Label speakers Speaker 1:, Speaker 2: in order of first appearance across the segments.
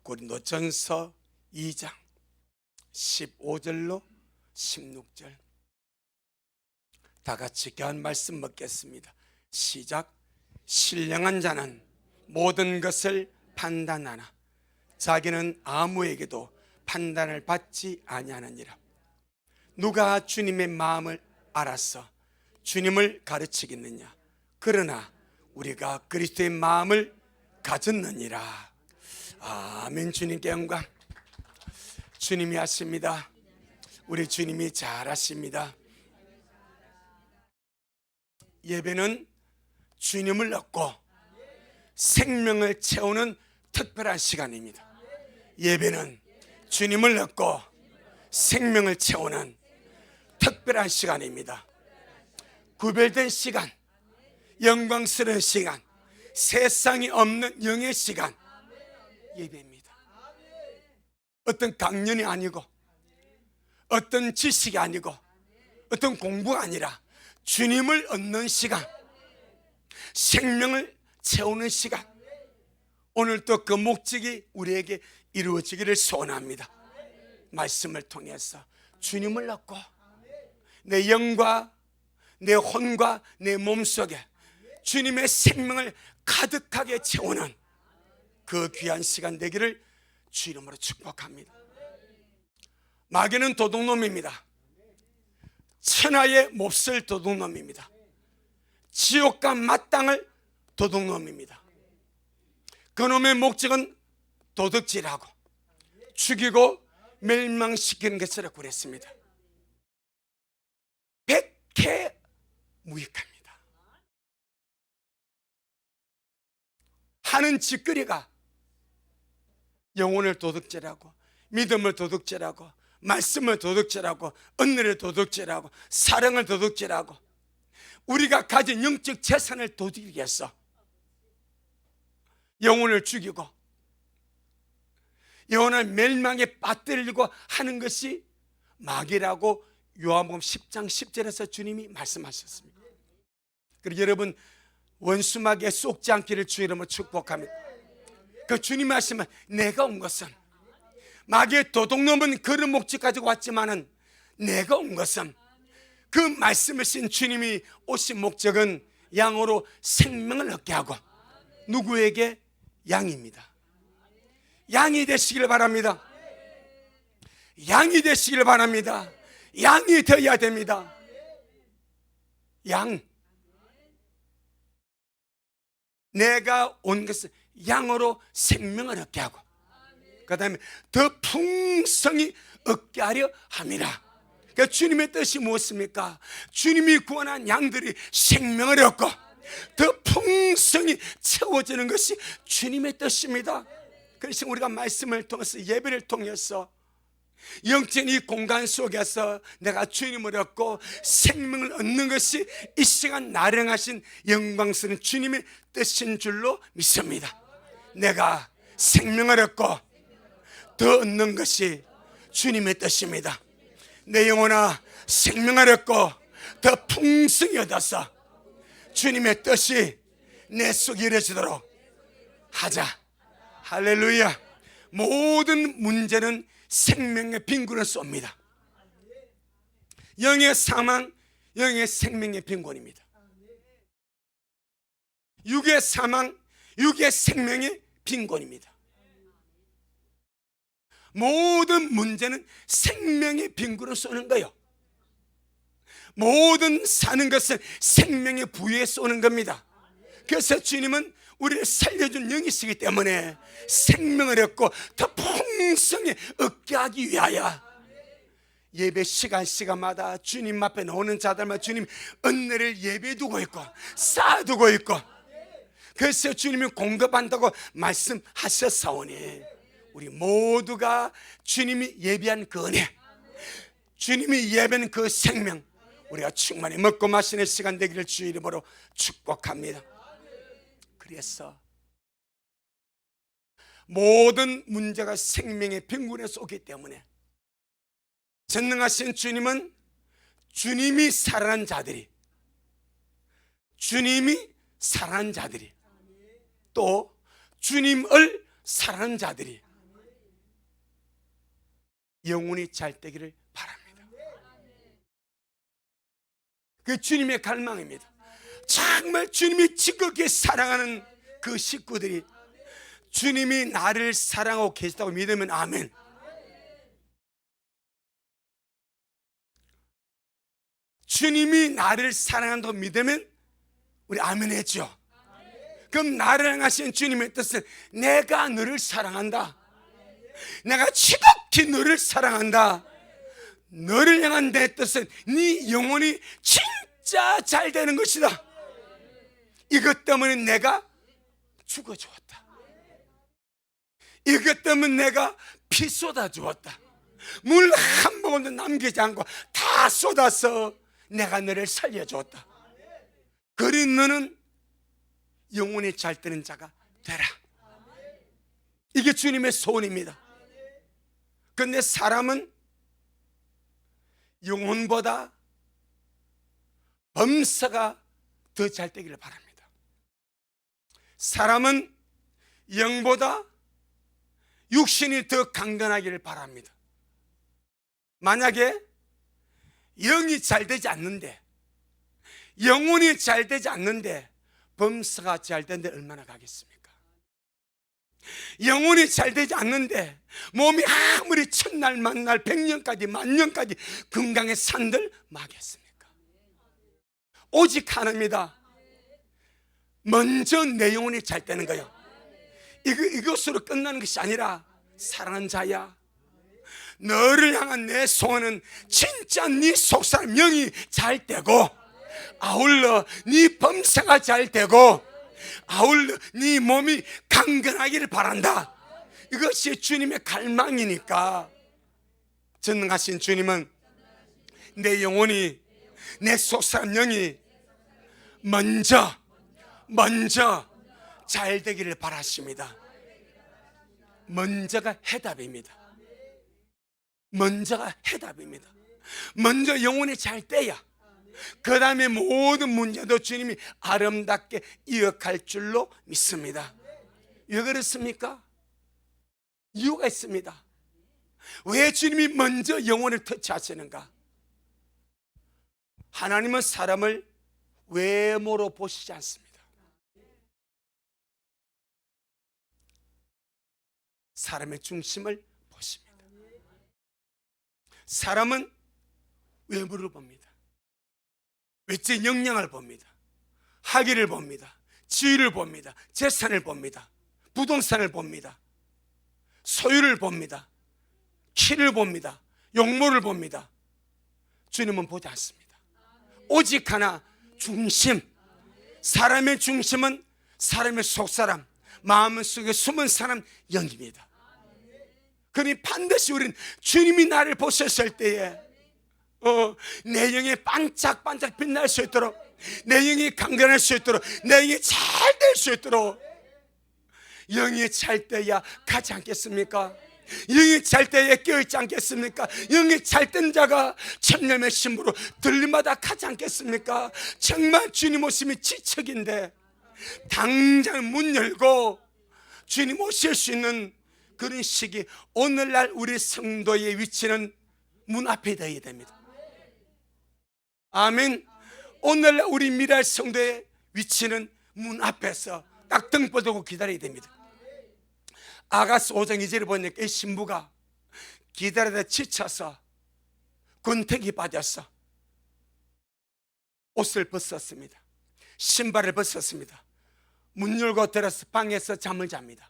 Speaker 1: 고린도전서 2장 15절로 16절 다 같이 귀한 말씀 먹겠습니다. 시작. 신령한 자는 모든 것을 판단하나 자기는 아무에게도 판단을 받지 아니하느니라. 누가 주님의 마음을 알아서 주님을 가르치겠느냐? 그러나 우리가 그리스도의 마음을 가졌느니라. 아멘. 주님께 영광. 주님이 하십니다. 우리 주님이 잘하십니다. 예배는 주님을 얻고 생명을 채우는 특별한 시간입니다. 예배는 주님을 얻고 생명을 채우는 특별한 시간입니다. 구별된 시간, 영광스러운 시간, 세상이 없는 영의 시간, 예배입니다. 어떤 강연이 아니고 어떤 지식이 아니고 어떤 공부가 아니라 주님을 얻는 시간, 생명을 채우는 시간, 오늘 또 그 목적이 우리에게 이루어지기를 소원합니다. 말씀을 통해서 주님을 얻고 내 영과 내 혼과 내 몸속에 주님의 생명을 가득하게 채우는 그 귀한 시간 되기를 주 이름으로 축복합니다. 마귀는 도둑놈입니다. 천하의 몹쓸 도둑놈입니다. 지옥과 마땅할 도둑놈입니다. 그놈의 목적은 도둑질하고 죽이고 멸망시키는 것이라고 그랬습니다. 백해무익합니다. 하는 짓거리가 영혼을 도둑질하고 믿음을 도둑질하고 말씀을 도둑질하고 은혜를 도둑질하고 사랑을 도둑질하고 우리가 가진 영적 재산을 도둑이기 위해서 영혼을 죽이고 영혼을 멸망에 빠뜨리려고 하는 것이 마귀라고 요한복음 10장 10절에서 주님이 말씀하셨습니다. 그리고 여러분 원수마귀에 쏙지 않기를 주 이름으로 축복합니다. 그 주님이 하시면 내가 온 것은 마귀의 도둑놈은 그런 목적 가지고 왔지만은 내가 온 것은 그 말씀을 쓴 주님이 오신 목적은 양으로 생명을 얻게 하고 누구에게? 양입니다. 양이 되시길 바랍니다. 양이 되시길 바랍니다. 양이 되어야 됩니다. 양. 내가 온 것은 양으로 생명을 얻게 하고 그 다음에 더 풍성히 얻게 하려 함이라. 그러니까 주님의 뜻이 무엇입니까? 주님이 구원한 양들이 생명을 얻고 더 풍성히 채워지는 것이 주님의 뜻입니다. 그래서 우리가 말씀을 통해서 예배를 통해서 영적인 이 공간 속에서 내가 주님을 얻고 생명을 얻는 것이 이 시간 나령하신 영광스러운 주님의 뜻인 줄로 믿습니다. 내가 생명을 얻고 더 얻는 것이 주님의 뜻입니다. 내 영혼아 생명을 얻고 더 풍성히 얻어서 주님의 뜻이 내 속에 이루어지도록 하자. 할렐루야. 모든 문제는 생명의 빈곤을 쏩니다. 영의 사망, 영의 생명의 빈곤입니다. 육의 사망, 육의 생명의 빈곤입니다. 모든 문제는 생명의 빈곤을 쏘는 거예요. 모든 사는 것은 생명의 부위에 쏘는 겁니다. 그래서 주님은 우리를 살려준 영이시기 때문에 생명을 얻고 더 풍성히 얻게 하기 위하여 예배 시간마다 주님 앞에 나오는 자들만 주님 은혜를 예배에 두고 있고 쌓아두고 있고 그래서 주님이 공급한다고 말씀하셨사오니 우리 모두가 주님이 예비한 그 은혜, 주님이 예비한 그 생명 우리가 충만히 먹고 마시는 시간 되기를 주 이름으로 축복합니다. 그래서 모든 문제가 생명의 빈곤에 쏘기 때문에 전능하신 주님은 주님이 사랑한 자들이 또 주님을 사랑하는 자들이 영혼이 잘 되기를 바랍니다. 그 주님의 갈망입니다. 정말 주님이 지극히 사랑하는 그 식구들이 주님이 나를 사랑하고 계시다고 믿으면 아멘. 주님이 나를 사랑한다고 믿으면 우리 아멘 했죠. 그럼 나를 향하신 주님의 뜻은 내가 너를 사랑한다. 내가 지극히 너를 사랑한다. 너를 향한 내 뜻은 네 영혼이 진짜 잘 되는 것이다. 이것 때문에 내가 죽어주었다. 이것 때문에 내가 피 쏟아주었다. 물 한 모금도 남기지 않고 다 쏟아서 내가 너를 살려주었다. 그리 너는 영혼이 잘 되는 자가 되라. 이게 주님의 소원입니다. 그런데 사람은 영혼보다 범사가 더 잘 되기를 바랍니다. 사람은 영보다 육신이 더 강건하기를 바랍니다. 만약에 영이 잘 되지 않는데, 영혼이 잘 되지 않는데 범사가 잘 되는데 얼마나 가겠습니까? 영혼이 잘 되지 않는데 몸이 아무리 천날 만날 100년까지 만년까지 건강에 산들 마겠습니까? 오직 하나입니다. 먼저 내 영혼이 잘 되는 거예요. 이것으로 끝나는 것이 아니라 사랑하는 자야, 너를 향한 내 소원은 진짜 네 속사람 영이 잘 되고, 아울러 네 범사가 잘 되고, 아울러 네 몸이 강건하기를 바란다. 이것이 주님의 갈망이니까 전능하신 주님은 내 영혼이, 내 속사람 영이 먼저 잘 되기를 바라십니다. 먼저가 해답입니다. 먼저가 해답입니다. 먼저 영혼이 잘 돼야 그 다음에 모든 문제도 주님이 아름답게 이어갈 줄로 믿습니다. 왜 그렇습니까? 이유가 있습니다. 왜 주님이 먼저 영혼을 터치하시는가? 하나님은 사람을 외모로 보시지 않습니다. 사람의 중심을 보십니다. 사람은 외모를 봅니다. 외적 역량을 봅니다. 학위를 봅니다. 지위를 봅니다. 재산을 봅니다. 부동산을 봅니다. 소유를 봅니다. 키를 봅니다. 용모를 봅니다. 주님은 보지 않습니다. 오직 하나, 중심. 사람의 중심은 사람의 속사람, 마음속에 숨은 사람 영입니다. 그러니 반드시 우리는 주님이 나를 보셨을 때에 내 영이 반짝반짝 빛날 수 있도록, 내 영이 강건할 수 있도록, 내 영이 잘 될 수 있도록, 영이 잘 때야 가지 않겠습니까? 영이 잘 때에 깨어있지 않겠습니까? 영이 잘 된 자가 천년의 신부로 들림마다 가지 않겠습니까? 정말 주님 오심이 지척인데 당장 문 열고 주님 오실 수 있는 그런 시기, 오늘날 우리 성도의 위치는 문 앞에 되어야 됩니다. 아멘. 오늘날 우리 미랄 성도의 위치는 문 앞에서 딱 등불 들고 기다려야 됩니다. 아가스 5장 2절을 보니까 이 신부가 기다리다 지쳐서 권태기 빠졌어. 옷을 벗었습니다. 신발을 벗었습니다. 문 열고 들어서 방에서 잠을 잡니다.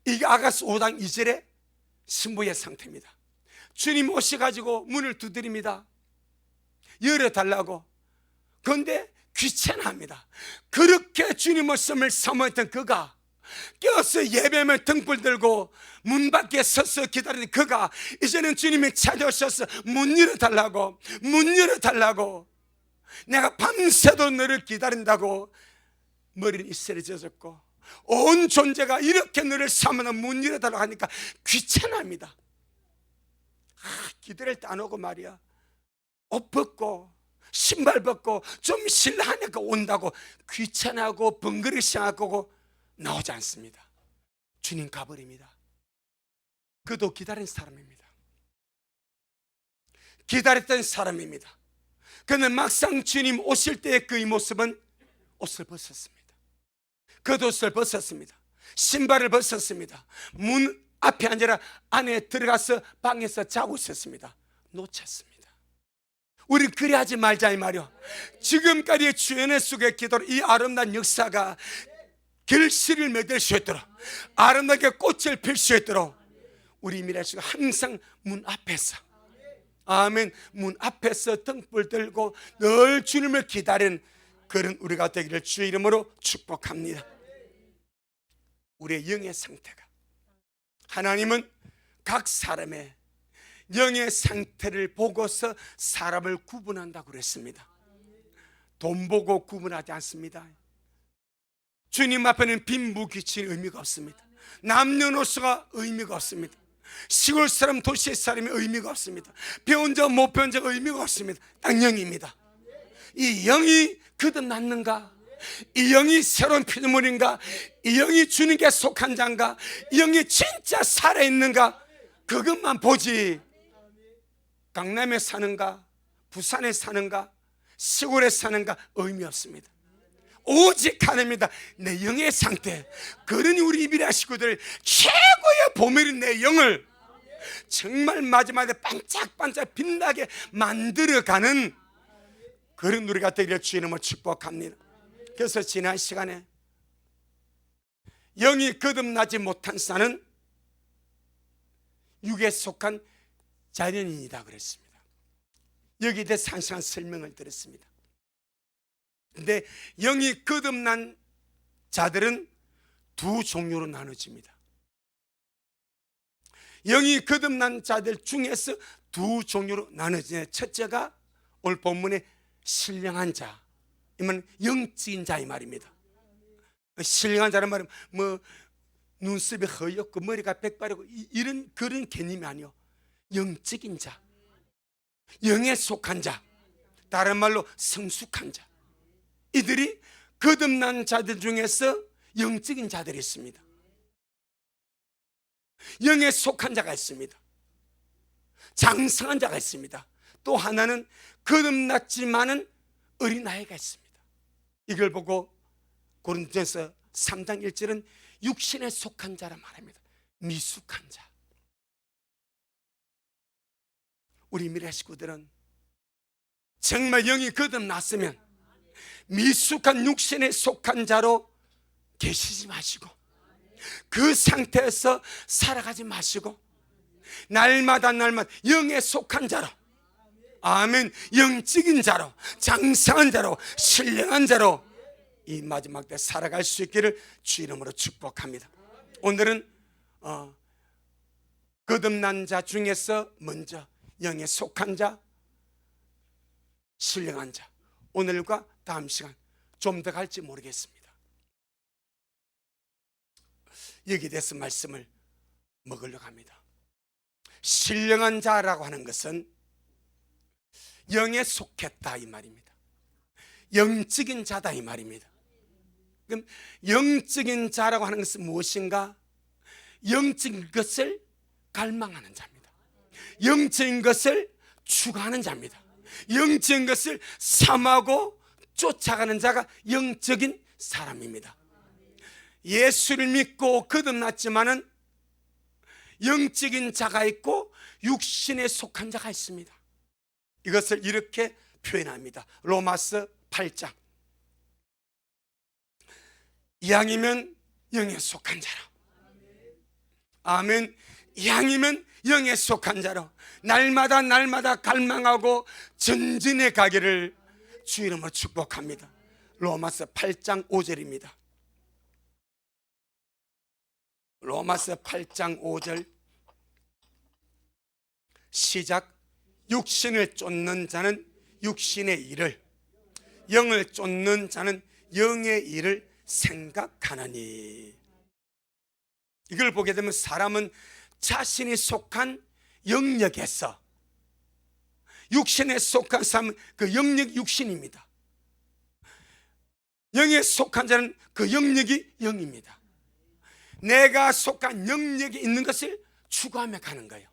Speaker 1: 이게 아가스 5장 2절의 신부의 상태입니다. 주님 오셔가지고 문을 두드립니다. 열어달라고. 그런데 귀찮아합니다. 그렇게 주님 말씀을 사모했던 그가 깨어서 예배하면 등불 들고 문 밖에 서서 기다리는 그가 이제는 주님이 찾아오셔서 문 열어달라고, 문 열어달라고, 내가 밤새도 너를 기다린다고 머리는 이슬해졌고 온 존재가 이렇게 너를 사모하는 문 열어달라고 하니까 귀찮아합니다. 기다릴 때 안 오고 말이야, 옷 벗고 신발 벗고 좀 실하니까 온다고 귀찮아하고 번거롭게 생각하고 나오지 않습니다. 주님 가버립니다. 그도 기다린 사람입니다. 기다렸던 사람입니다. 그런데 막상 주님 오실 때의 그의 모습은 옷을 벗었습니다. 겉옷을 벗었습니다. 신발을 벗었습니다. 문 앞에 앉아라 안에 들어가서 방에서 자고 있었습니다. 놓쳤습니다. 우리 그리 하지 말자 이 말이요. 지금까지의 주연의 속의 기도로 이 아름다운 역사가 결실을 맺을 수 있도록, 아름답게 꽃을 필 수 있도록 우리 미래씨가 항상 문 앞에서, 아멘, 문 앞에서 등불 들고 늘 주님을 기다리는 그런 우리가 되기를 주의 이름으로 축복합니다. 우리의 영의 상태가, 하나님은 각 사람의 영의 상태를 보고서 사람을 구분한다고 그랬습니다. 돈 보고 구분하지 않습니다. 주님 앞에는 빈부귀천이 의미가 없습니다. 남녀노소가 의미가 없습니다. 시골 사람, 도시 사람이 의미가 없습니다. 배운 자, 못 배운 자가 의미가 없습니다. 딱 영입니다. 이 영이 거듭났는가? 이 영이 새로운 피조물인가? 이 영이 주님께 속한 자인가? 이 영이 진짜 살아있는가? 그것만 보지, 강남에 사는가, 부산에 사는가, 시골에 사는가 의미 없습니다. 오직 하나님입니다. 내 영의 상태. 그러니 우리 이비라 식구들 최고의 보물인 내 영을 정말 마지막에 반짝반짝 빛나게 만들어가는 그런 우리가 되기를 주의 이름으로 축복합니다. 그래서 지난 시간에 영이 거듭나지 못한 자는 육에 속한 자연인이다 그랬습니다. 여기에 대해서 한 시간 설명을 드렸습니다. 근데 영이 거듭난 자들은 두 종류로 나눠집니다. 영이 거듭난 자들 중에서 두 종류로 나눠지네. 첫째가 오늘 본문에 신령한 자, 이면 영적인 자 이 말입니다. 신령한 자란 말은 뭐 눈썹이 허옇고 머리가 백발이고 이런 그런 개념이 아니요. 영적인 자, 영에 속한 자, 다른 말로 성숙한 자. 이들이 거듭난 자들 중에서 영적인 자들이 있습니다. 영에 속한 자가 있습니다. 장성한 자가 있습니다. 또 하나는 거듭났지만은 어린아이가 있습니다. 이걸 보고 고린도전서 3장 1절은 육신에 속한 자라 말합니다. 미숙한 자. 우리 미래 식구들은 정말 영이 거듭났으면 미숙한 육신에 속한 자로 계시지 마시고 그 상태에서 살아가지 마시고 날마다 영에 속한 자로, 아멘, 영적인 자로, 장성한 자로, 신령한 자로 이 마지막 때 살아갈 수 있기를 주 이름으로 축복합니다. 오늘은 거듭난 자 중에서 먼저 영에 속한 자, 신령한 자, 오늘과 다음 시간 좀 더 갈지 모르겠습니다. 여기에 대해서 말씀을 먹으려고 합니다. 신령한 자라고 하는 것은 영에 속했다 이 말입니다. 영적인 자다 이 말입니다. 그럼 영적인 자라고 하는 것은 무엇인가? 영적인 것을 갈망하는 자입니다. 영적인 것을 추구하는 자입니다. 영적인 것을 삼하고 쫓아가는 자가 영적인 사람입니다. 예수를 믿고 거듭났지만은 영적인 자가 있고 육신에 속한 자가 있습니다. 이것을 이렇게 표현합니다. 로마서 8장. 이왕이면 영에 속한 자로, 아멘, 이왕이면 영에 속한 자로 날마다 갈망하고 전진해 가기를 주 이름으로 축복합니다. 로마서 8장 5절입니다. 로마서 8장 5절 시작. 육신을 쫓는 자는 육신의 일을, 영을 쫓는 자는 영의 일을 생각하나니. 이걸 보게 되면 사람은 자신이 속한 영역에서, 육신에 속한 사람은 그 영역이 육신입니다. 영에 속한 자는 그 영역이 영입니다. 내가 속한 영역에 있는 것을 추구하며 가는 거예요.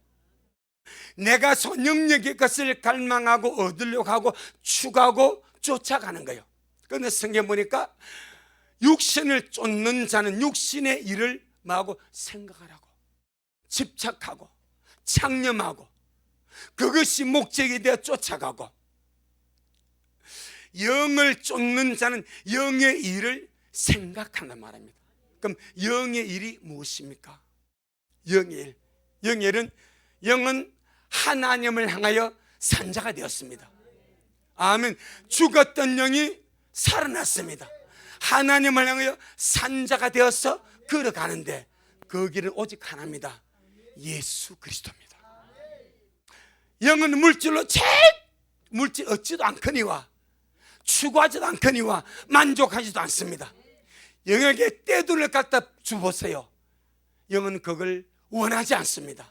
Speaker 1: 내가 손영역의 것을 갈망하고 얻으려고 하고 추구하고 쫓아가는 거예요. 그런데 성경 보니까 육신을 쫓는 자는 육신의 일을 뭐하고 생각하라고, 집착하고 창념하고 그것이 목적이 되어 쫓아가고, 영을 쫓는 자는 영의 일을 생각한단 말입니다. 그럼 영의 일이 무엇입니까? 영의 일. 영의 일은, 영은 하나님을 향하여 산자가 되었습니다. 아멘. 죽었던 영이 살아났습니다. 하나님을 향하여 산자가 되어서 걸어가는데 그 길은 오직 하나입니다. 예수 그리스도입니다. 영은 물질로 물질 얻지도 않거니와 추구하지도 않거니와 만족하지도 않습니다. 영에게 떼돈을 갖다 주보세요. 영은 그걸 원하지 않습니다.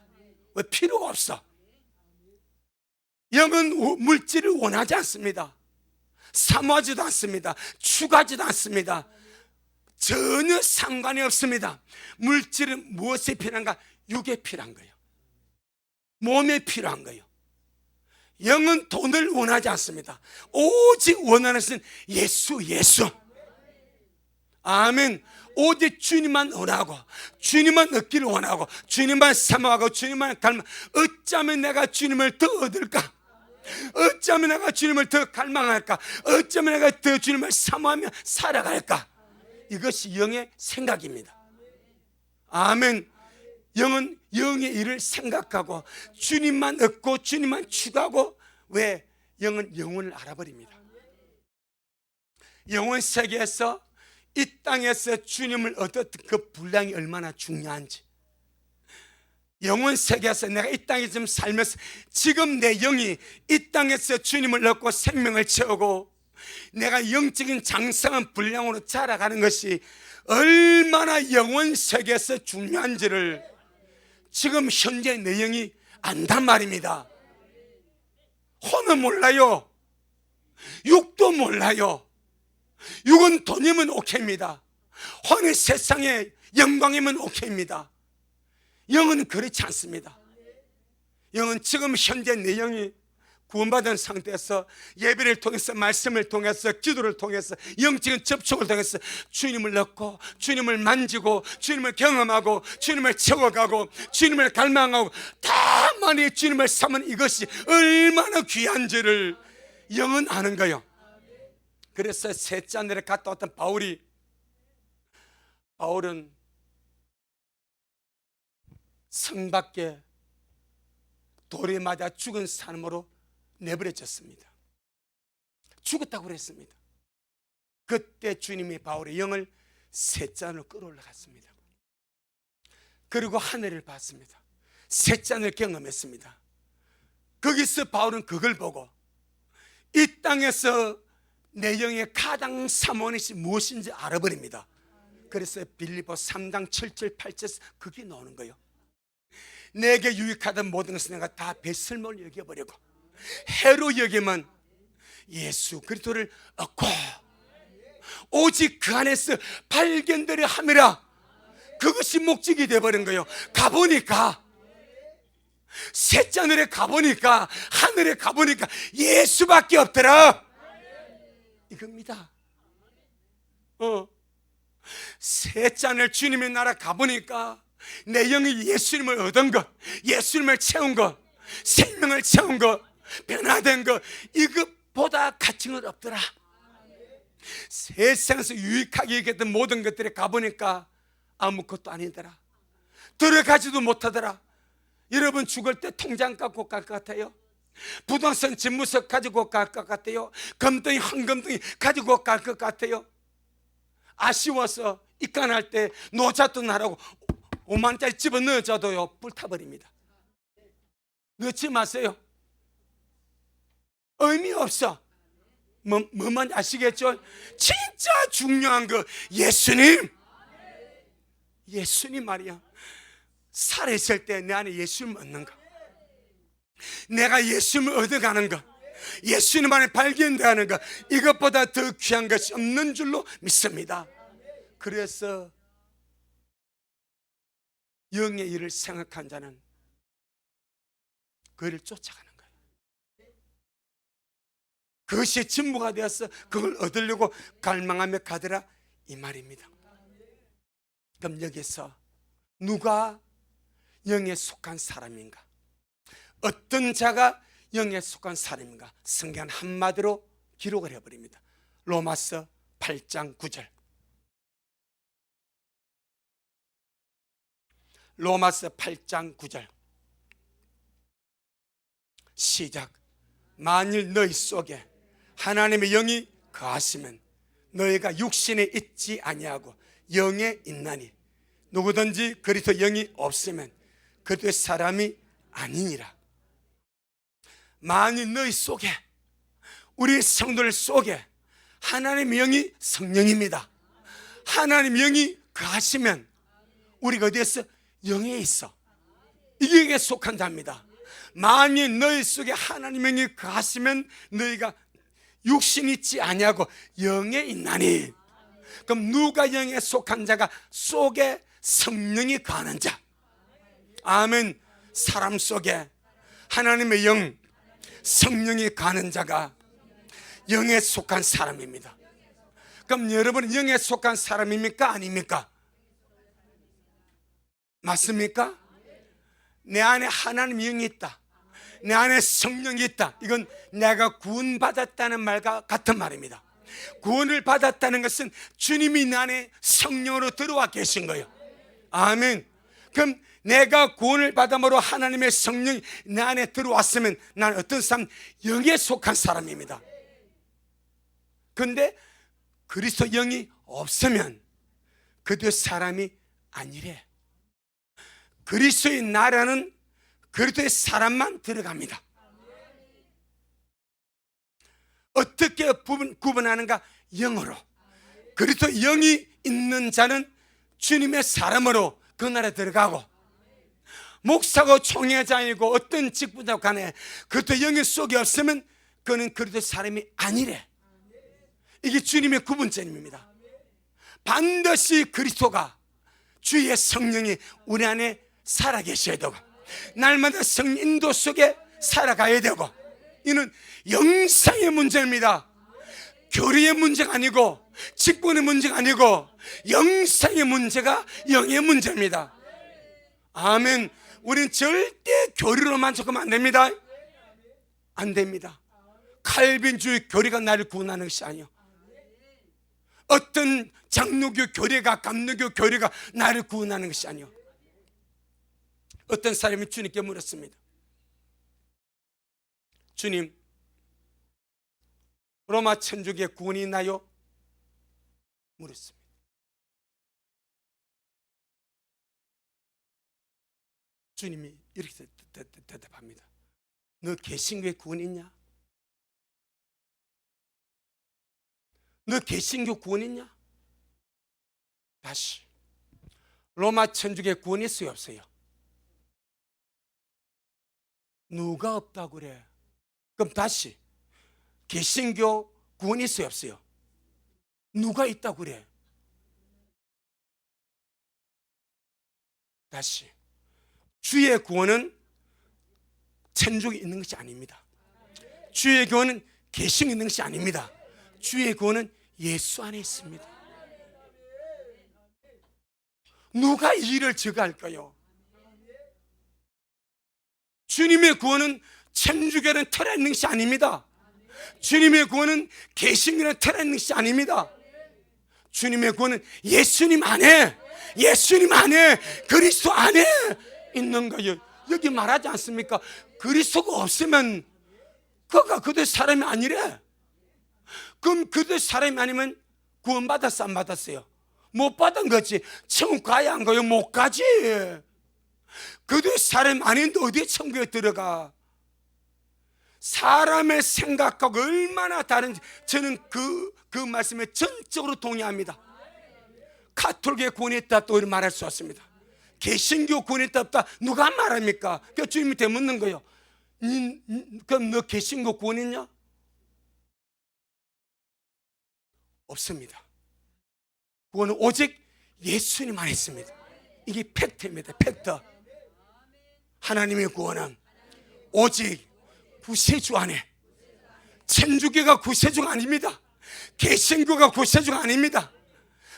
Speaker 1: 왜? 필요가 없어. 영은 물질을 원하지 않습니다. 사모하지도 않습니다. 추구하지도 않습니다. 전혀 상관이 없습니다. 물질은 무엇에 필요한가? 육에 필요한 거예요. 몸에 필요한 거예요. 영은 돈을 원하지 않습니다. 오직 원하는 것은 예수. 아멘. 오직 주님만 원하고 주님만 얻기를 원하고 주님만 사모하고 주님만 갈망. 어쩌면 내가 주님을 더 얻을까? 어쩌면 내가 주님을 더 갈망할까? 어쩌면 내가 더 주님을 사모하며 살아갈까? 이것이 영의 생각입니다. 아멘. 영은 영의 일을 생각하고 주님만 얻고 주님만 추구하고, 왜? 영은 영혼을 알아버립니다. 영혼 세계에서 이 땅에서 주님을 얻었던 그 분량이 얼마나 중요한지, 영혼 세계에서 내가 이 땅에 좀 살면서 지금 내 영이 이 땅에서 주님을 얻고 생명을 채우고 내가 영적인 장성한 분량으로 자라가는 것이 얼마나 영혼 세계에서 중요한지를 지금 현재 내 영이 안단 말입니다. 혼은 몰라요. 육도 몰라요. 육은 돈이면 오케이입니다. 혼은 세상의 영광이면 오케이입니다. 영은 그렇지 않습니다. 영은 지금 현재 내 영이 구원받은 상태에서 예배를 통해서, 말씀을 통해서, 기도를 통해서, 영적인 접촉을 통해서 주님을 얻고 주님을 만지고 주님을 경험하고 주님을 채워가고 주님을 갈망하고 다만이 주님을 삼은 이것이 얼마나 귀한지를 영은 아는 거예요. 그래서 셋째 하늘에 갔다 왔던 바울은 성 밖에 돌에 맞아 죽은 사람으로 내버려졌습니다. 죽었다고 그랬습니다. 그때 주님이 바울의 영을 셋째 하늘로 끌어올라갔습니다. 그리고 하늘을 봤습니다. 셋째 하늘을 경험했습니다. 거기서 바울은 그걸 보고 이 땅에서 내 영의 가장 사모하는 것이 무엇인지 알아버립니다. 그래서 빌립보 3장 7절 8절에서 그게 나오는 거예요. 내게 유익하던 모든 것을 내가 다 배설물로 여겨버리고 해로 여기면 예수 그리스도를 얻고 오직 그 안에서 발견되려 함이라. 그것이 목적이 되어버린 거예요. 가보니까, 셋째 하늘에 가보니까, 하늘에 가보니까 예수밖에 없더라. 이겁니다. 셋째 하늘 주님의 나라 가보니까 내 영이 예수님을 얻은 것, 예수님을 채운 것, 생명을 채운 것, 변화된 것, 이것보다 가치는 없더라. 세상에서 유익하게 여겼던 모든 것들에 가보니까 아무것도 아니더라. 들어가지도 못하더라. 여러분 죽을 때 통장 갖고 갈 것 같아요? 부동산 집무석 가지고 갈 것 같아요? 금덩이 황금덩이 가지고 갈 것 같아요? 아쉬워서 입간할 때 노잣돈 하라고 5만 원짜리 집어넣어줘도요 불타버립니다. 넣지 마세요. 의미 없어. 뭐만 아시겠죠? 진짜 중요한 거 예수님 말이야. 살아있을 때 내 안에 예수님 얻는 거, 내가 예수님을 얻어가는 거, 예수님 안에 발견되는 거, 이것보다 더 귀한 것이 없는 줄로 믿습니다. 그래서 영의 일을 생각한 자는 그를 쫓아가는 거예요. 그것이 전부가 되어서 그걸 얻으려고 갈망하며 가더라, 이 말입니다. 그럼 여기서 누가 영에 속한 사람인가? 어떤 자가 영에 속한 사람인가? 성경은 한마디로 기록을 해버립니다. 로마서 8장 9절. 로마서 8장 9절 시작. 만일 너희 속에 하나님의 영이 거하시면 너희가 육신에 있지 아니하고 영에 있나니 누구든지 그리스도 영이 없으면 그리스도의 사람이 아니니라. 만일 너희 속에, 우리 성도들 속에 하나님의 영이 성령입니다. 하나님의 영이 거하시면 우리가 어디에서? 영에 있어. 이게 영에 속한 자입니다. 만일 너희 속에 하나님의 영이 거하시면 너희가 육신이 있지 아니하고 영에 있나니. 그럼 누가 영에 속한 자가? 속에 성령이 거하는 자. 아멘. 사람 속에 하나님의 영, 성령이 거하는 자가 영에 속한 사람입니다. 그럼 여러분은 영에 속한 사람입니까? 아닙니까? 맞습니까? 내 안에 하나님의 영이 있다, 내 안에 성령이 있다, 이건 내가 구원받았다는 말과 같은 말입니다. 구원을 받았다는 것은 주님이 내 안에 성령으로 들어와 계신 거예요. 아멘. 그럼 내가 구원을 받음으로 하나님의 성령이 내 안에 들어왔으면 나는 어떤 사람? 영에 속한 사람입니다. 그런데 그리스도 영이 없으면 그도 사람이 아니래. 그리스도의 나라는 그리스도의 사람만 들어갑니다. 어떻게 구분하는가? 영으로. 그리스도 영이 있는 자는 주님의 사람으로 그 나라에 들어가고, 목사고 총회장이고 어떤 직분자고 간에 그리스도 영이 속에 없으면 그는 그리스도 사람이 아니래. 이게 주님의 구분점입니다. 반드시 그리스도가, 주의 성령이 우리 안에 살아계셔야 되고, 날마다 성령 인도 속에 살아가야 되고, 이는 영상의 문제입니다. 교리의 문제가 아니고 직분의 문제가 아니고 영상의 문제가 영의 문제입니다. 아멘. 우리는 절대 교리로 만족하면 안 됩니다. 안 됩니다. 칼빈주의 교리가 나를 구원하는 것이 아니요, 어떤 장로교 교리가, 감로교 교리가 나를 구원하는 것이 아니요. 어떤 사람이 주님께 물었습니다. 주님, 로마 천주교에 구원이 있나요? 물었습니다. 주님이 이렇게 대답합니다. 너 개신교에 구원 있냐? 너 개신교 구원 있냐? 다시, 로마 천주교에 구원 있어요, 없어요? 누가 없다고 그래? 그럼 다시, 개신교 구원 있어요, 없어요? 누가 있다고 그래? 다시, 주의 구원은 천주교에 있는 것이 아닙니다. 주의 구원은 개신교에 있는 것이 아닙니다. 주의 구원은 예수 안에 있습니다. 누가 이 일을 저가할까요? 주님의 구원은 천주교는 틀에 있는 것이 아닙니다. 주님의 구원은 개신교는 틀에 있는 것이 아닙니다. 주님의 구원은 예수님 안에, 예수님 안에, 그리스도 안에 있는 거예요. 여기 말하지 않습니까? 그리스도가 없으면 그가 그들 사람이 아니래. 그럼 그들 사람이 아니면 구원 받았어, 안 받았어요? 못 받은 거지. 천국 가야 한 거예요? 못 가지. 그들 사람 아닌데 어디에 천국에 들어가? 사람의 생각하고 얼마나 다른지 저는 그 말씀에 전적으로 동의합니다. 가톨릭의 구원이 있다 또 말할 수 없습니다. 개신교 구원이 있다 없다 누가 말합니까? 그 주님이 되묻는 거예요. 그럼 너 개신교 구원 있냐? 없습니다. 구원은 오직 예수님만 있습니다. 이게 팩트입니다. 팩트. 하나님의 구원은 오직 구세주 안에. 천주교가 구세주가 아닙니다. 개신교가 구세주가 아닙니다.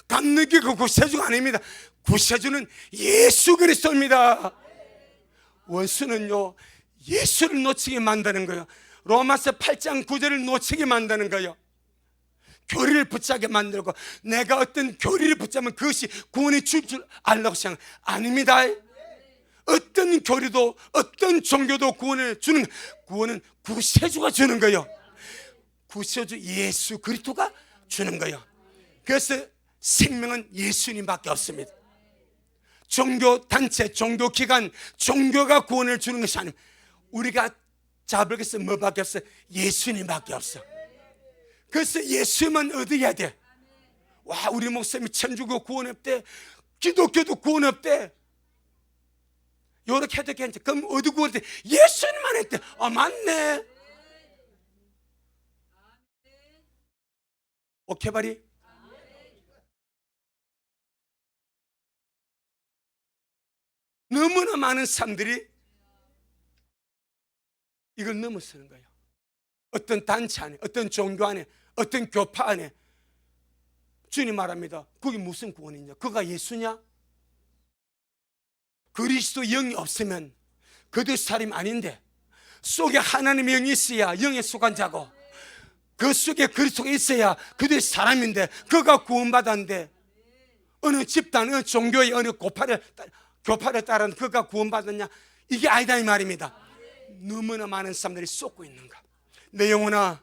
Speaker 1: 감리교가 구세주가 아닙니다. 구세주는 예수 그리스도입니다. 원수는요, 예수를 놓치게 만드는 거예요. 로마서 8장 9절을 놓치게 만드는 거예요. 교리를 붙잡게 만들고, 내가 어떤 교리를 붙잡으면 그것이 구원이 줄 줄 알라고 생각 아닙니다. 어떤 교리도 어떤 종교도 구원을 주는, 구원은 구세주가 주는 거예요. 구세주 예수 그리스도가 주는 거예요. 그래서 생명은 예수님밖에 없습니다. 종교 단체, 종교 기관, 종교가 구원을 주는 것이 아니면 우리가 잡을 것은 뭐밖에 없어? 예수님밖에 없어. 그래서 예수만 얻어야 돼. 와, 우리 목사님이 천주교 구원 없대, 기독교도 구원 없대, 요렇게 해도 괜찮아. 그럼 어디 구원 돼? 예수님만 했대. 아, 맞네. 오케바리. 너무나 많은 사람들이 이걸 넘어서는 거예요. 어떤 단체 안에, 어떤 종교 안에, 어떤 교파 안에 주님 말합니다. 그게 무슨 구원이냐? 그가 예수냐? 그리스도 영이 없으면 그들 사람이 아닌데, 속에 하나님의 영이 있어야 영에 속한 자고, 그 속에 그리스도가 있어야 그들이 사람인데, 그가 구원받았는데 어느 집단, 어느 종교의 어느 교파를 따른 그가 구원받았냐? 이게 아니다 이 말입니다. 너무나 많은 사람들이 쏟고 있는가. 내 영혼아,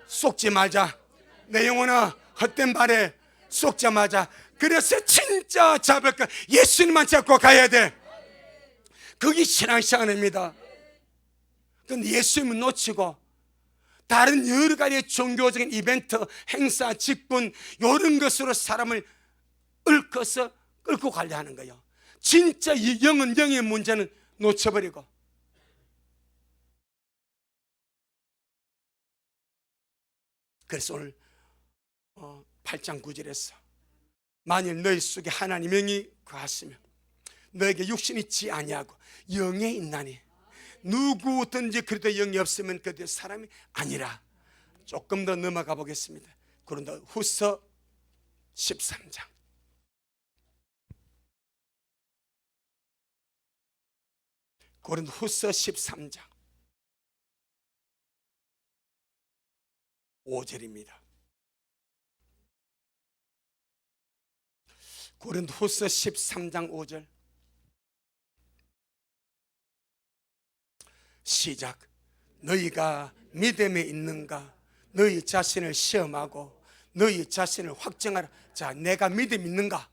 Speaker 1: 속지 말자. 내 영혼아, 헛된 말에 속지 말자. 그래서 진짜 잡을 거 예수님만 잡고 가야 돼. 그게 신앙생활입니다. 그런데 예수님은 놓치고 다른 여러 가지 종교적인 이벤트, 행사, 직분 이런 것으로 사람을 얽어서 끌고 가려 하는 거예요. 진짜 이 영은, 영의 문제는 놓쳐버리고. 그래서 오늘 8장 9절에서 만일 너희 속에 하나님의 영이 거하시면 너에게 육신이 있지 아니하고 영에 있나니 누구든지 그래도 영이 없으면 그들 사람이 아니라. 조금 더 넘어가 보겠습니다. 그런데 후서 13장. 고린도후서 13장 5절입니다. 고린도후서 13장 5절 시작. 너희가 믿음에 있는가? 너희 자신을 시험하고 너희 자신을 확정하라. 자, 내가 믿음 있는가?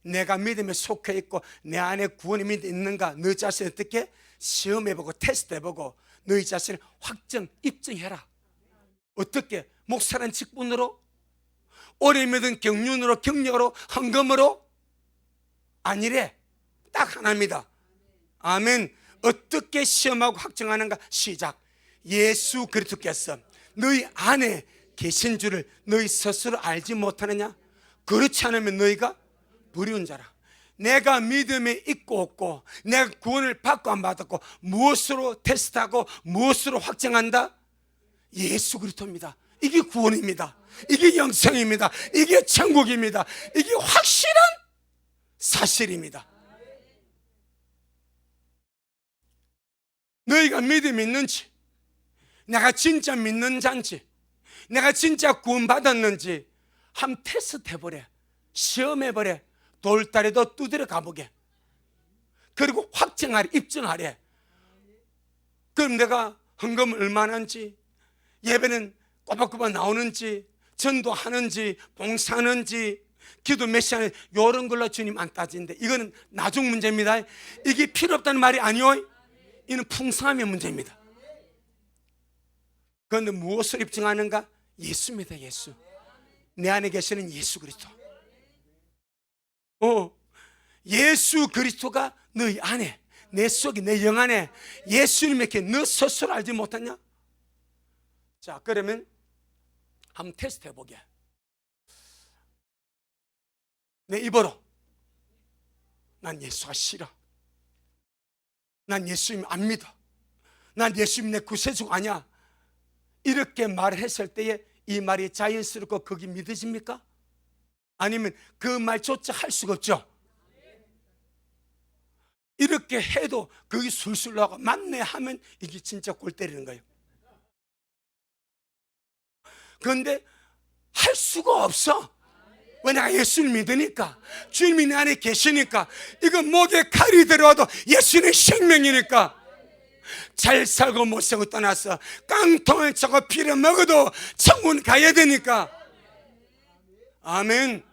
Speaker 1: 내가 믿음에 속해 있고 내 안에 구원의 믿음이 있는가? 너 자신을 어떻게 시험해보고 테스트해보고 너희 자신을 확정, 입증해라. 어떻게? 목사란 직분으로? 오래 믿은 경륜으로, 경력으로, 헌금으로? 아니래. 딱 하나입니다. 아멘. 어떻게 시험하고 확정하는가? 시작. 예수 그리스도께서 너희 안에 계신 줄을 너희 스스로 알지 못하느냐? 그렇지 않으면 너희가 불의한 자라. 내가 믿음에 있고 없고, 내가 구원을 받고 안 받았고, 무엇으로 테스트하고 무엇으로 확정한다? 예수 그리스도입니다. 이게 구원입니다. 이게 영생입니다. 이게 천국입니다. 이게 확실한 사실입니다. 너희가 믿음이 있는지, 내가 진짜 믿는 자인지, 내가 진짜 구원받았는지 한번 테스트 해보래. 시험해보래. 돌다리도 두드려 가보게. 그리고 확정하래, 입증하래. 그럼 내가 헌금을 얼마나 하는지, 예배는 꼬박꼬박 나오는지, 전도하는지, 봉사하는지, 기도 몇 시간에 이런 걸로 주님 안 따지는데, 이거는 나중 문제입니다. 이게 필요 없다는 말이 아니요. 이는 풍성함의 문제입니다. 그런데 무엇을 입증하는가? 예수입니다. 예수. 내 안에 계시는 예수 그리스도. 예수 그리스도가 너희 안에, 내 속에, 내 영 안에 예수님에게 너 스스로 알지 못하냐? 자, 그러면 한번 테스트 해보게. 내 입으로 난 예수가 싫어, 난 예수님 안 믿어, 난 예수님 내 구세주가 아니야, 이렇게 말했을 때에 이 말이 자연스럽고 그게 믿어집니까? 아니면 그 말조차 할 수가 없죠. 이렇게 해도 그게 술술 나가 맞네 하면 이게 진짜 골 때리는 거예요. 그런데 할 수가 없어. 왜? 내가 예수를 믿으니까, 주님이 내 안에 계시니까. 이거 목에 칼이 들어와도 예수는 생명이니까. 잘 살고 못 살고 떠나서 깡통을 차고 피를 먹어도 천군 가야 되니까. 아멘.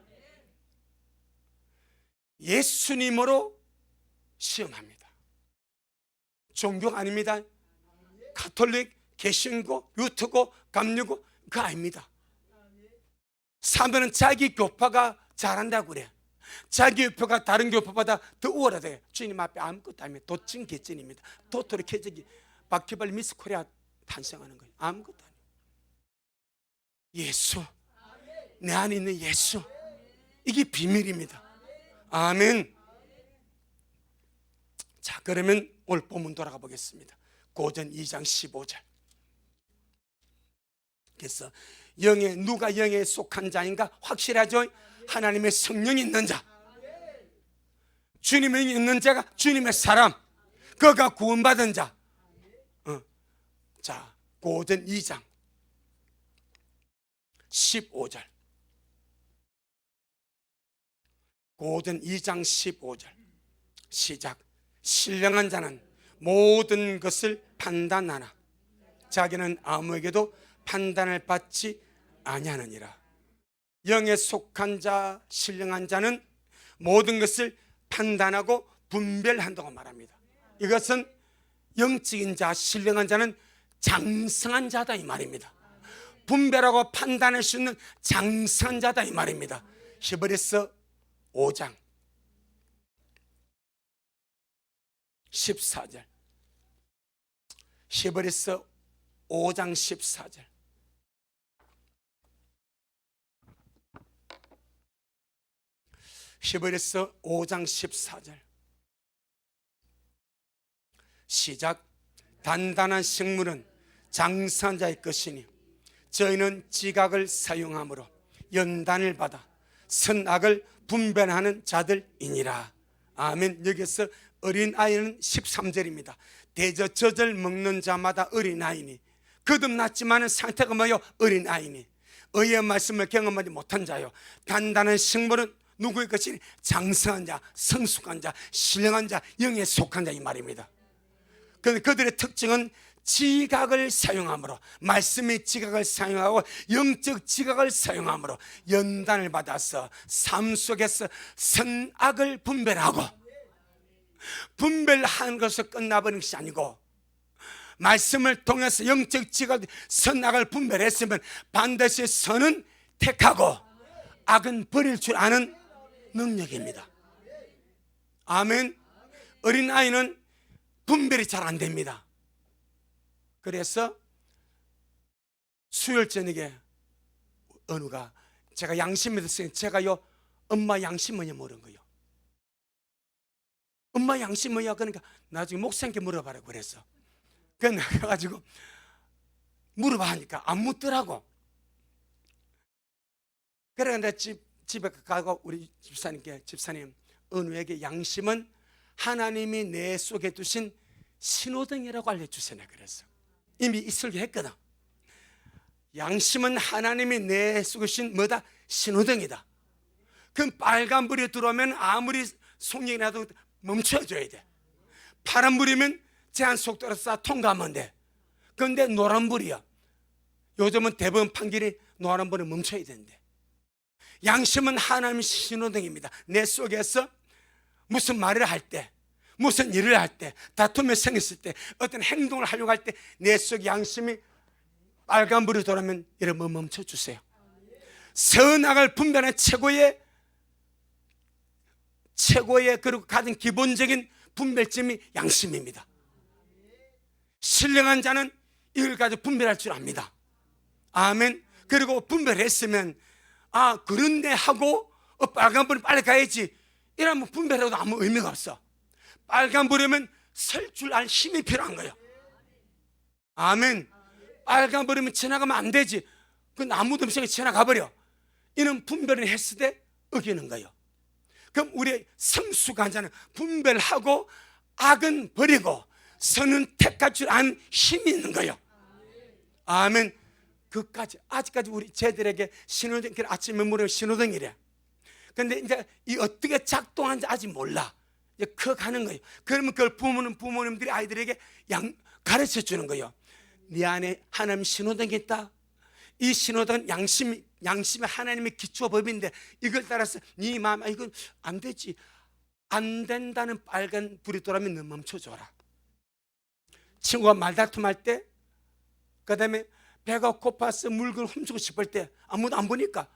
Speaker 1: 예수님으로 시험합니다. 종교가 아닙니다. 가톨릭, 개신교, 유트고, 감리고 그거 아닙니다. 사람들은 자기 교파가 잘한다고 그래. 자기 교파가 다른 교파보다 더 우월하대. 주님 앞에 아무것도 아니면 도찐 개찐입니다. 도토리 개적이 바퀴벌 미스 코리아 탄생하는 거예요. 아무것도 아니에요. 예수, 내 안에 있는 예수, 이게 비밀입니다. 아멘. 자, 그러면 오늘 본문 돌아가 보겠습니다. 고전 2장 15절. 그래서 누가 영에 속한 자인가? 확실하죠? 하나님의 성령이 있는 자, 주님의 있는 자가 주님의 사람, 그가 구원받은 자. 자, 고전 2장 15절. 고전 2장 15절 시작. 신령한 자는 모든 것을 판단하나 자기는 아무에게도 판단을 받지 아니하느니라. 영에 속한 자, 신령한 자는 모든 것을 판단하고 분별한다고 말합니다. 이것은 영적인 자, 신령한 자는 장성한 자다 이 말입니다. 분별하고 판단할 수 있는 장성한 자다 이 말입니다. 히브리서 5장 14절. 히브리서 5장 14절. 히브리서 5장 14절 시작. 단단한 식물은 장성한 자의 것이니 저희는 지각을 사용함으로 연단을 받아 선악을 분별하는 자들이니라. 아멘. 여기서 어린아이는 13절입니다. 대저저절 먹는 자마다 어린아이니 거듭났지만 상태가 뭐요? 어린아이니 의의 말씀을 경험하지 못한 자요. 단단한 식물은 누구의 것이니? 장성한 자, 성숙한 자, 신령한 자, 영에 속한 자 이 말입니다. 그런데 그들의 특징은 지각을 사용함으로, 말씀의 지각을 사용하고 영적 지각을 사용함으로 연단을 받아서 삶 속에서 선악을 분별하고, 분별하는 것으로 끝나버리는 것이 아니고 말씀을 통해서 영적 지각, 선악을 분별했으면 반드시 선은 택하고 악은 버릴 줄 아는 능력입니다. 아멘. 어린아이는 분별이 잘 안 됩니다. 그래서 수요일 저녁에 은우가 제가 양심이 됐어요. 제가요, 엄마 양심 뭐냐 물은 거예요. 엄마 양심 뭐냐? 그러니까 나중에 목사님께 물어봐라 그랬어. 그래가지고 물어봐 하니까 안 묻더라고. 그래서 내가 집에 가고 우리 집사님 은우에게 양심은 하나님이 내 속에 두신 신호등이라고 알려주세요. 그래서 이미 이 설교했거든. 양심은 하나님이 내 속에 두신 뭐다? 신호등이다. 그럼 빨간불이 들어오면 아무리 속력이 나도 멈춰줘야 돼. 파란불이면 제한 속도로 쏴 통과하면 돼. 그런데 노란불이야. 요즘은 대부분 판결이 노란불에 멈춰야 되는데, 양심은 하나님의 신호등입니다. 내 속에서 무슨 말을 할 때, 무슨 일을 할 때, 다툼이 생겼을 때, 어떤 행동을 하려고 할 때 내 속 양심이 빨간불이 돌아오면 여러분 멈춰주세요. 선악을 분별하는 최고의 그리고 가장 기본적인 분별점이 양심입니다. 신령한 자는 이걸 가지고 분별할 줄 압니다. 아멘. 그리고 분별했으면 아 그런데 하고 빨간불은 빨리 가야지 이러면 분별해도 아무 의미가 없어. 빨간불이면 설 줄 알 힘이 필요한 거예요. 아멘. 빨간 버리면 지나가면 안 되지. 그 나무 덤성에 지나가 버려. 이는 분별을 했을 때 어기는 거예요. 그럼 우리 성수관자는 분별하고 악은 버리고 선은 택할 줄 아는 힘이 있는 거예요. 아멘. 그까지 아직까지 우리 쟤들에게 신호등, 아침에 물으면 신호등이래. 근데 이제 이 어떻게 작동하는지 아직 몰라. 이제 커가는 거예요. 그러면 그걸 부모님들이 아이들에게 가르쳐 주는 거예요. 네 안에 하나님 신호등이 있다. 이 신호등은 양심이 하나님의 기초 법인데 이걸 따라서 네 마음, 이건 안 되지. 안 된다는 빨간 불이 돌아오면 너 멈춰줘라. 친구가 말다툼할 때, 그 다음에 배가 고파서 물건을 훔치고 싶을 때 아무도 안 보니까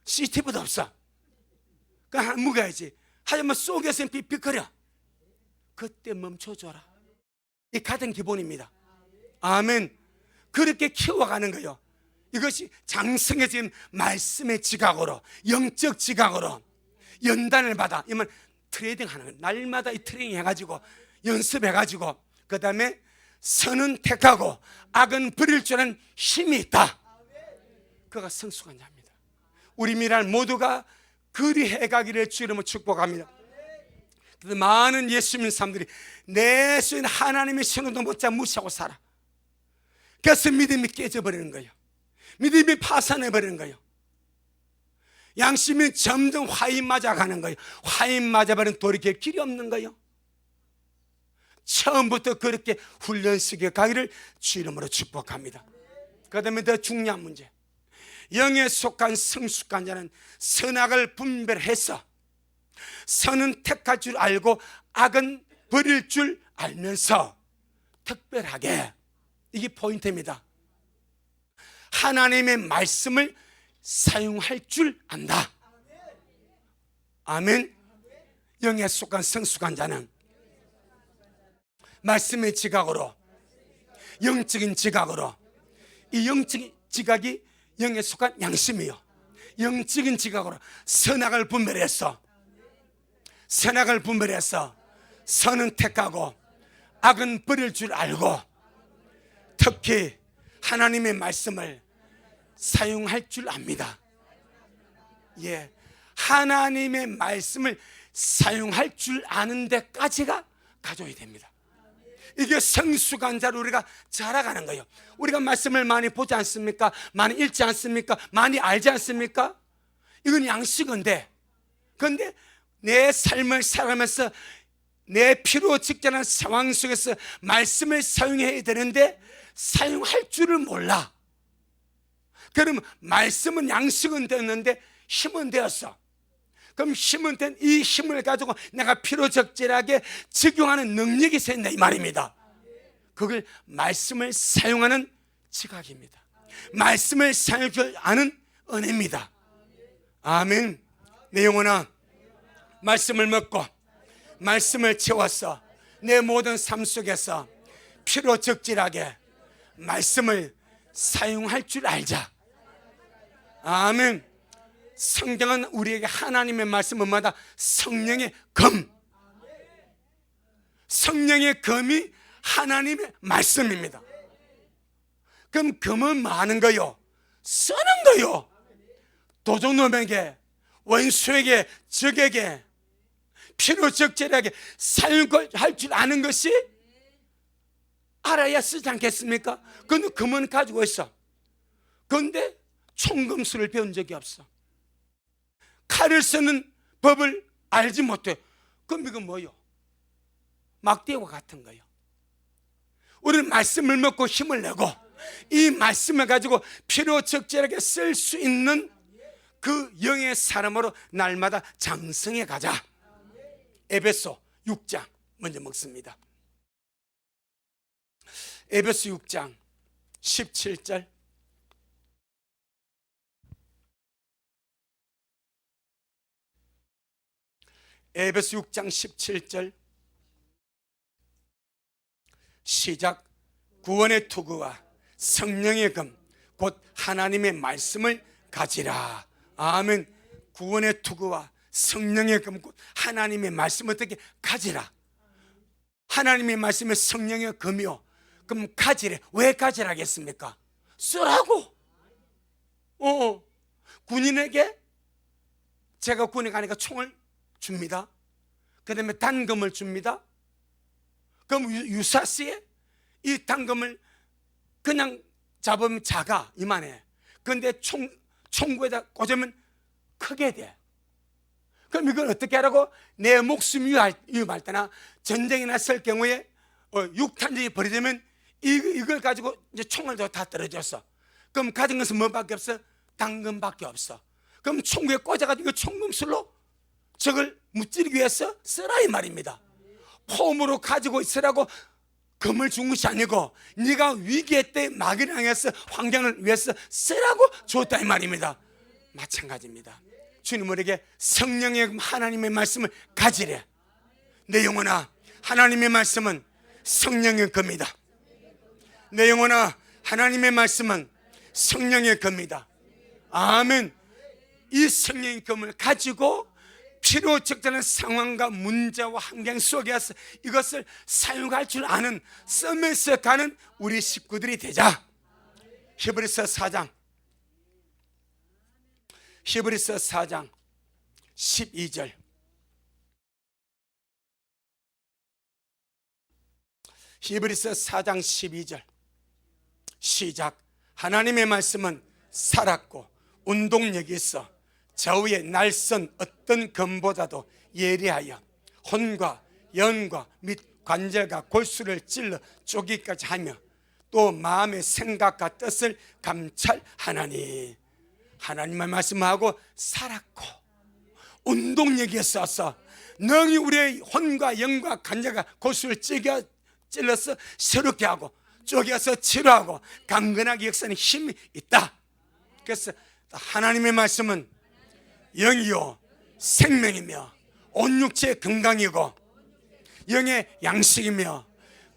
Speaker 1: CCTV도 없어. 그러니까 묵어야지. 하지만 속에서는 삐삐거려. 그때 멈춰줘라. 이 가장 기본입니다. 아멘. 그렇게 키워가는 거예요. 이것이 장성해진 말씀의 지각으로, 영적 지각으로 연단을 받아. 이면 트레이딩 하는 거예요. 날마다 이 트레이닝 해가지고 연습해가지고 그 다음에 선은 택하고 악은 버릴 줄 아는 힘이 있다. 그가 성수관자입니다. 우리 미랄 모두가 그리 해가기를 주 이름으로 축복합니다. 많은 예수 믿는 사람들이 내 수인 하나님의 신호도 못자 무시하고 살아. 그래서 믿음이 깨져버리는 거예요. 믿음이 파산해버리는 거예요. 양심이 점점 화인 맞아가는 거예요. 화인 맞아버리는 돌이킬 길이 없는 거예요. 처음부터 그렇게 훈련 속에 가기를 주 이름으로 축복합니다. 그 다음에 더 중요한 문제, 영에 속한 성숙한 자는 선악을 분별해서 선은 택할 줄 알고 악은 버릴 줄 알면서 특별하게, 이게 포인트입니다, 하나님의 말씀을 사용할 줄 안다. 아멘. 영에 속한 성숙한 자는 말씀의 지각으로, 영적인 지각으로, 이 영적인 지각이 영에 속한 양심이요, 영적인 지각으로 선악을 분별해서 선은 택하고 악은 버릴 줄 알고 특히 하나님의 말씀을 사용할 줄 압니다. 예, 하나님의 말씀을 사용할 줄 아는 데까지가 가져야 됩니다. 이게 성숙한 자로 우리가 자라가는 거예요. 우리가 말씀을 많이 보지 않습니까? 많이 읽지 않습니까? 많이 알지 않습니까? 이건 양식인데, 그런데 내 삶을 살아가면서 내 필요 직전한 상황 속에서 말씀을 사용해야 되는데 사용할 줄을 몰라. 그럼 말씀은 양식은 되었는데 힘은 되었어. 그럼 힘은 된 이 힘을 가지고 내가 필요적절하게 적용하는 능력이 생긴다 이 말입니다. 그걸 말씀을 사용하는 지각입니다. 말씀을 사용할 줄 아는 은혜입니다. 아멘. 내 영혼아, 말씀을 먹고 말씀을 채워서 내 모든 삶 속에서 필요적절하게 말씀을 사용할 줄 알자. 아멘. 성경은 우리에게 하나님의 말씀마다 성령의 검, 성령의 검이 하나님의 말씀입니다. 그럼 검은 많은 거요, 쓰는 거요. 도둑놈에게, 원수에게, 적에게 필요적절하게 사용할 줄 아는 것이 알아야 쓰지 않겠습니까? 그런데 검은 가지고 있어. 그런데 총검술을 배운 적이 없어. 칼을 쓰는 법을 알지 못해. 그럼 이건 뭐요? 막대기와 같은 거예요. 우리는 말씀을 먹고 힘을 내고 이 말씀을 가지고 필요적절하게 쓸 수 있는 그 영의 사람으로 날마다 장성해 가자. 에베소 6장 먼저 먹습니다. 에베소 6장 17절. 에베소 6장 17절 시작. 구원의 투구와 성령의 검 곧 하나님의 말씀을 가지라. 아멘. 구원의 투구와 성령의 검 곧 하나님의 말씀을 어떻게 가지라. 하나님의 말씀은 성령의 검이요, 그럼 가지래. 왜 가지라겠습니까? 쓰라고. 군인에게, 제가 군에 가니까 총을 줍니다. 그 다음에 단검을 줍니다. 그럼 유사시에 이 단검을 그냥 잡으면 작아, 이만해. 그런데 총구에다 꽂으면 크게 돼. 그럼 이걸 어떻게 하라고? 내 목숨 위협할 때나 전쟁이 났을 경우에 육탄전이 벌어지면 이걸 가지고 이제 총을 다 떨어졌어. 그럼 가진 것은 뭐밖에 없어? 당근밖에 없어. 그럼 총구에 꽂아가지고 총금술로 적을 무찌르기 위해서 쓰라 이 말입니다. 폼으로 가지고 있으라고 금을 준 것이 아니고 네가 위기의 때 마귀를 향해서 환경을 위해서 쓰라고 줬다 이 말입니다. 마찬가지입니다. 주님 우리에게 성령의 하나님의 말씀을 가지래. 내 영혼아, 하나님의 말씀은 성령의 겁니다. 내 영혼아, 하나님의 말씀은 성령의 겁니다. 아멘. 이 성령의 검을 가지고 필요 적절한 상황과 문제와 환경 속에서 이것을 사용할 줄 아는, 쓰면서 가는 우리 식구들이 되자. 히브리서 4장 12절. 히브리서 4장 12절 시작. 하나님의 말씀은 살았고 운동력이 있어 저위의 날선 어떤 검보다도 예리하여 혼과 영과 및 관절과 골수를 찔러 쪼기까지 하며 또 마음의 생각과 뜻을 감찰하나니. 하나님의 말씀하고 살았고 운동력이 있어서 능히 우리의 혼과 영과 관절과 골수를 찔러서 새롭게 하고 쪼개서 치료하고 강건하게 역사하는 힘이 있다. 그래서 하나님의 말씀은 영이요 생명이며 온 육체의 건강이고 영의 양식이며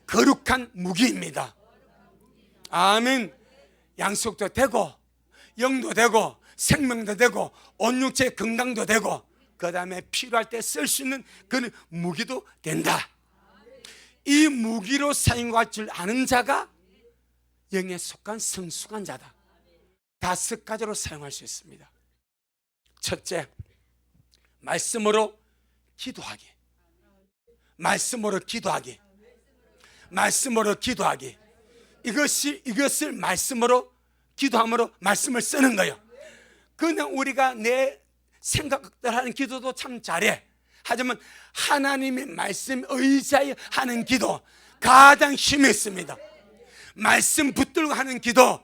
Speaker 1: 거룩한 무기입니다. 아멘. 양식도 되고 영도 되고 생명도 되고 온 육체의 건강도 되고 그 다음에 필요할 때 쓸 수 있는 그런 무기도 된다. 이 무기로 사용할 줄 아는 자가 영에 속한 성숙한 자다. 5가지로 사용할 수 있습니다. 첫째, 말씀으로 기도하기. 말씀으로 기도하기. 말씀으로 기도하기. 이것을 말씀으로 기도함으로 말씀을 쓰는 거예요. 그냥 우리가 내 생각들 하는 기도도 참 잘해. 하지만 하나님의 말씀 의지하여 하는 기도 가장 힘이 있습니다. 말씀 붙들고 하는 기도.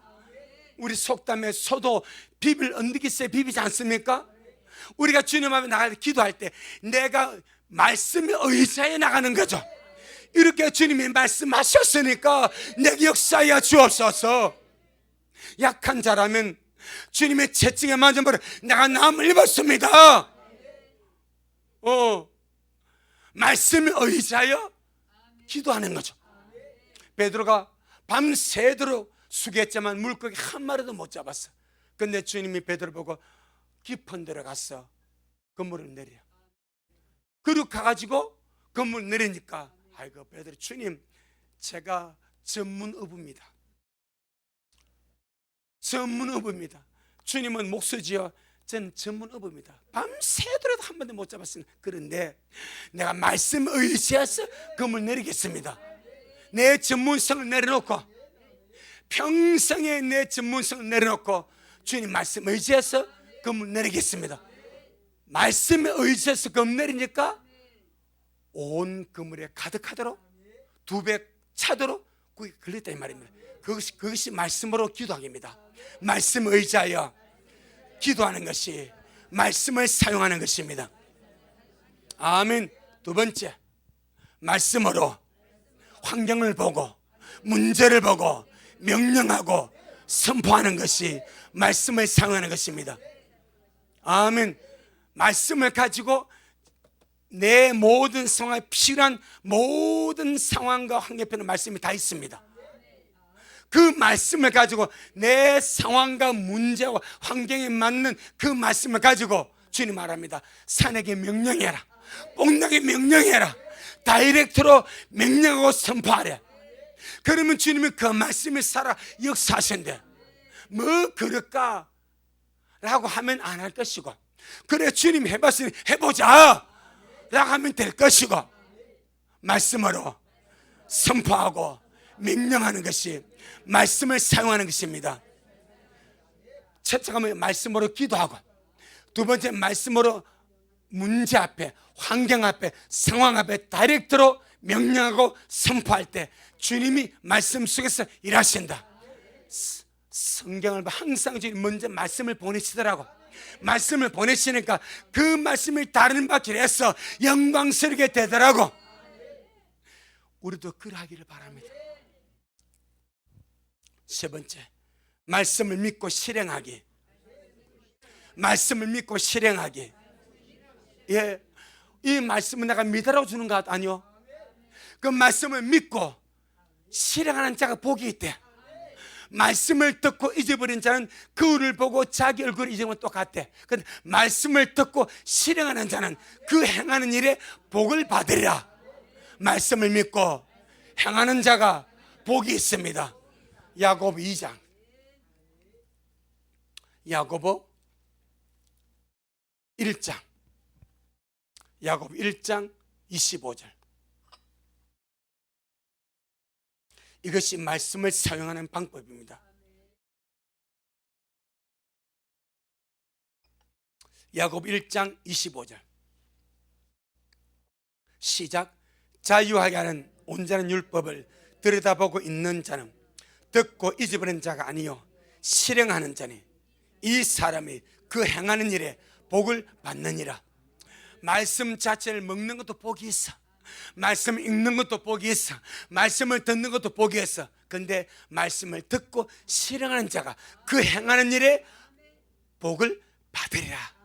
Speaker 1: 우리 속담에 소도 비빌 언덕이세 비비지 않습니까? 우리가 주님 앞에 나갈 때 기도할 때 내가 말씀에 의지하여 나가는 거죠. 이렇게 주님이 말씀하셨으니까 내게 역사하여 주옵소서. 약한 자라면 주님의 채찍에 맞아버려 내가 남을 입었습니다. 말씀에 의지하여 기도하는 거죠. 베드로가 밤새도록 수고했지만 물고기 한 마리도 못 잡았어. 근데 주님이 베드로 보고 깊은 데로 가서 그물을 내려. 그리고 가가지고 그물 내리니까 아이고 베드로, 주님 제가 전문어부입니다. 전문어부입니다. 주님은 목수지요, 전 전문어부입니다. 밤새도록 한 번도 못 잡았습니다. 그런데 내가 말씀 의지해서 그물 내리겠습니다. 내 전문성을 내려놓고 평생에 내 전문성을 내려놓고 주님 말씀 의지해서 그물 내리겠습니다. 말씀에 의지해서 그물 내리니까 온 그물에 가득하도록 2배 차도록 그게 걸렸다 이 말입니다. 그것이 말씀으로 기도하기입니다. 말씀 의지하여 기도하는 것이 말씀을 사용하는 것입니다. 아멘. 2번째, 말씀으로 환경을 보고 문제를 보고 명령하고 선포하는 것이 말씀을 사용하는 것입니다. 아멘. 말씀을 가지고 내 모든 상황에 필요한 모든 상황과 환경편의 말씀이 다 있습니다. 그 말씀을 가지고 내 상황과 문제와 환경에 맞는 그 말씀을 가지고 주님 말합니다. 산에게 명령해라, 뽕나게 명령해라, 다이렉트로 명령하고 선포하래. 그러면 주님은 그 말씀이 살아 역사하신대. 뭐 그럴까? 라고 하면 안 할 것이고, 그래 주님 해봤으니 해보자 라고 하면 될 것이고, 말씀으로 선포하고 명령하는 것이 말씀을 사용하는 것입니다. 첫째가 뭐예요? 말씀으로 기도하고, 두 번째 말씀으로 문제 앞에, 환경 앞에, 상황 앞에 다이렉트로 명령하고 선포할 때 주님이 말씀 속에서 일하신다. 성경을 항상 주님 먼저 말씀을 보내시더라고. 말씀을 보내시니까 그 말씀이 다른 바길에서 영광스럽게 되더라고. 우리도 그러하기를 바랍니다. 세 번째, 말씀을 믿고 실행하기. 말씀을 믿고 실행하기. 예, 이 말씀은 내가 믿으라고 주는 것 아니요. 그 말씀을 믿고 실행하는 자가 복이 있대. 말씀을 듣고 잊어버린 자는 그를 보고 자기 얼굴을 잊으면 똑같대. 근데 말씀을 듣고 실행하는 자는 그 행하는 일에 복을 받으리라. 말씀을 믿고 행하는 자가 복이 있습니다. 야고보 2장, 야고보 1장, 야고보 1장 25절. 이것이 말씀을 사용하는 방법입니다. 야고보 1장 25절 시작. 자유하게 하는 온전한 율법을 들여다보고 있는 자는 듣고 잊어버린 자가 아니요 실행하는 자니 이 사람이 그 행하는 일에 복을 받느니라. 말씀 자체를 먹는 것도 복이 있어. 말씀 읽는 것도 복이 있어. 말씀을 듣는 것도 복이 있어. 그런데 말씀을 듣고 실행하는 자가 그 행하는 일에 복을 받으리라.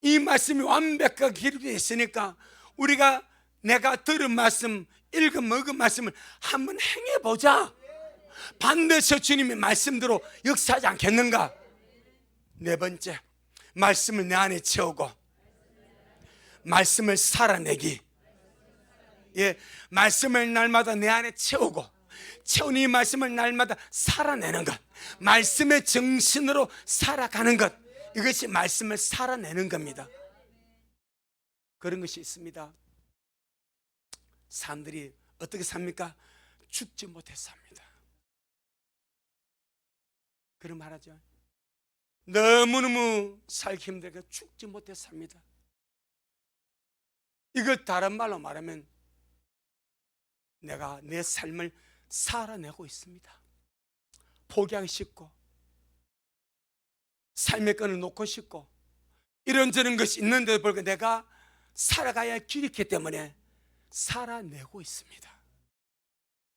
Speaker 1: 이 말씀이 완벽하게 기록되어 있으니까 우리가 내가 들은 말씀, 읽은 먹은 말씀을 한번 행해보자. 반드시 주님의 말씀대로 역사하지 않겠는가? 네 번째, 말씀을 내 안에 채우고 말씀을 살아내기. 예, 말씀을 날마다 내 안에 채우고 채운 이 말씀을 날마다 살아내는 것, 말씀의 정신으로 살아가는 것, 이것이 말씀을 살아내는 겁니다. 그런 것이 있습니다. 사람들이 어떻게 삽니까? 죽지 못해 삽니다. 그런 말하죠. 너무너무 살기 힘들게 죽지 못해 삽니다. 이걸 다른 말로 말하면 내가 내 삶을 살아내고 있습니다. 포기하기 쉽고 삶의 끈을 놓고 싶고 이런저런 것이 있는데도 불구하고 내가 살아가야 할 길이 있기 때문에 살아내고 있습니다.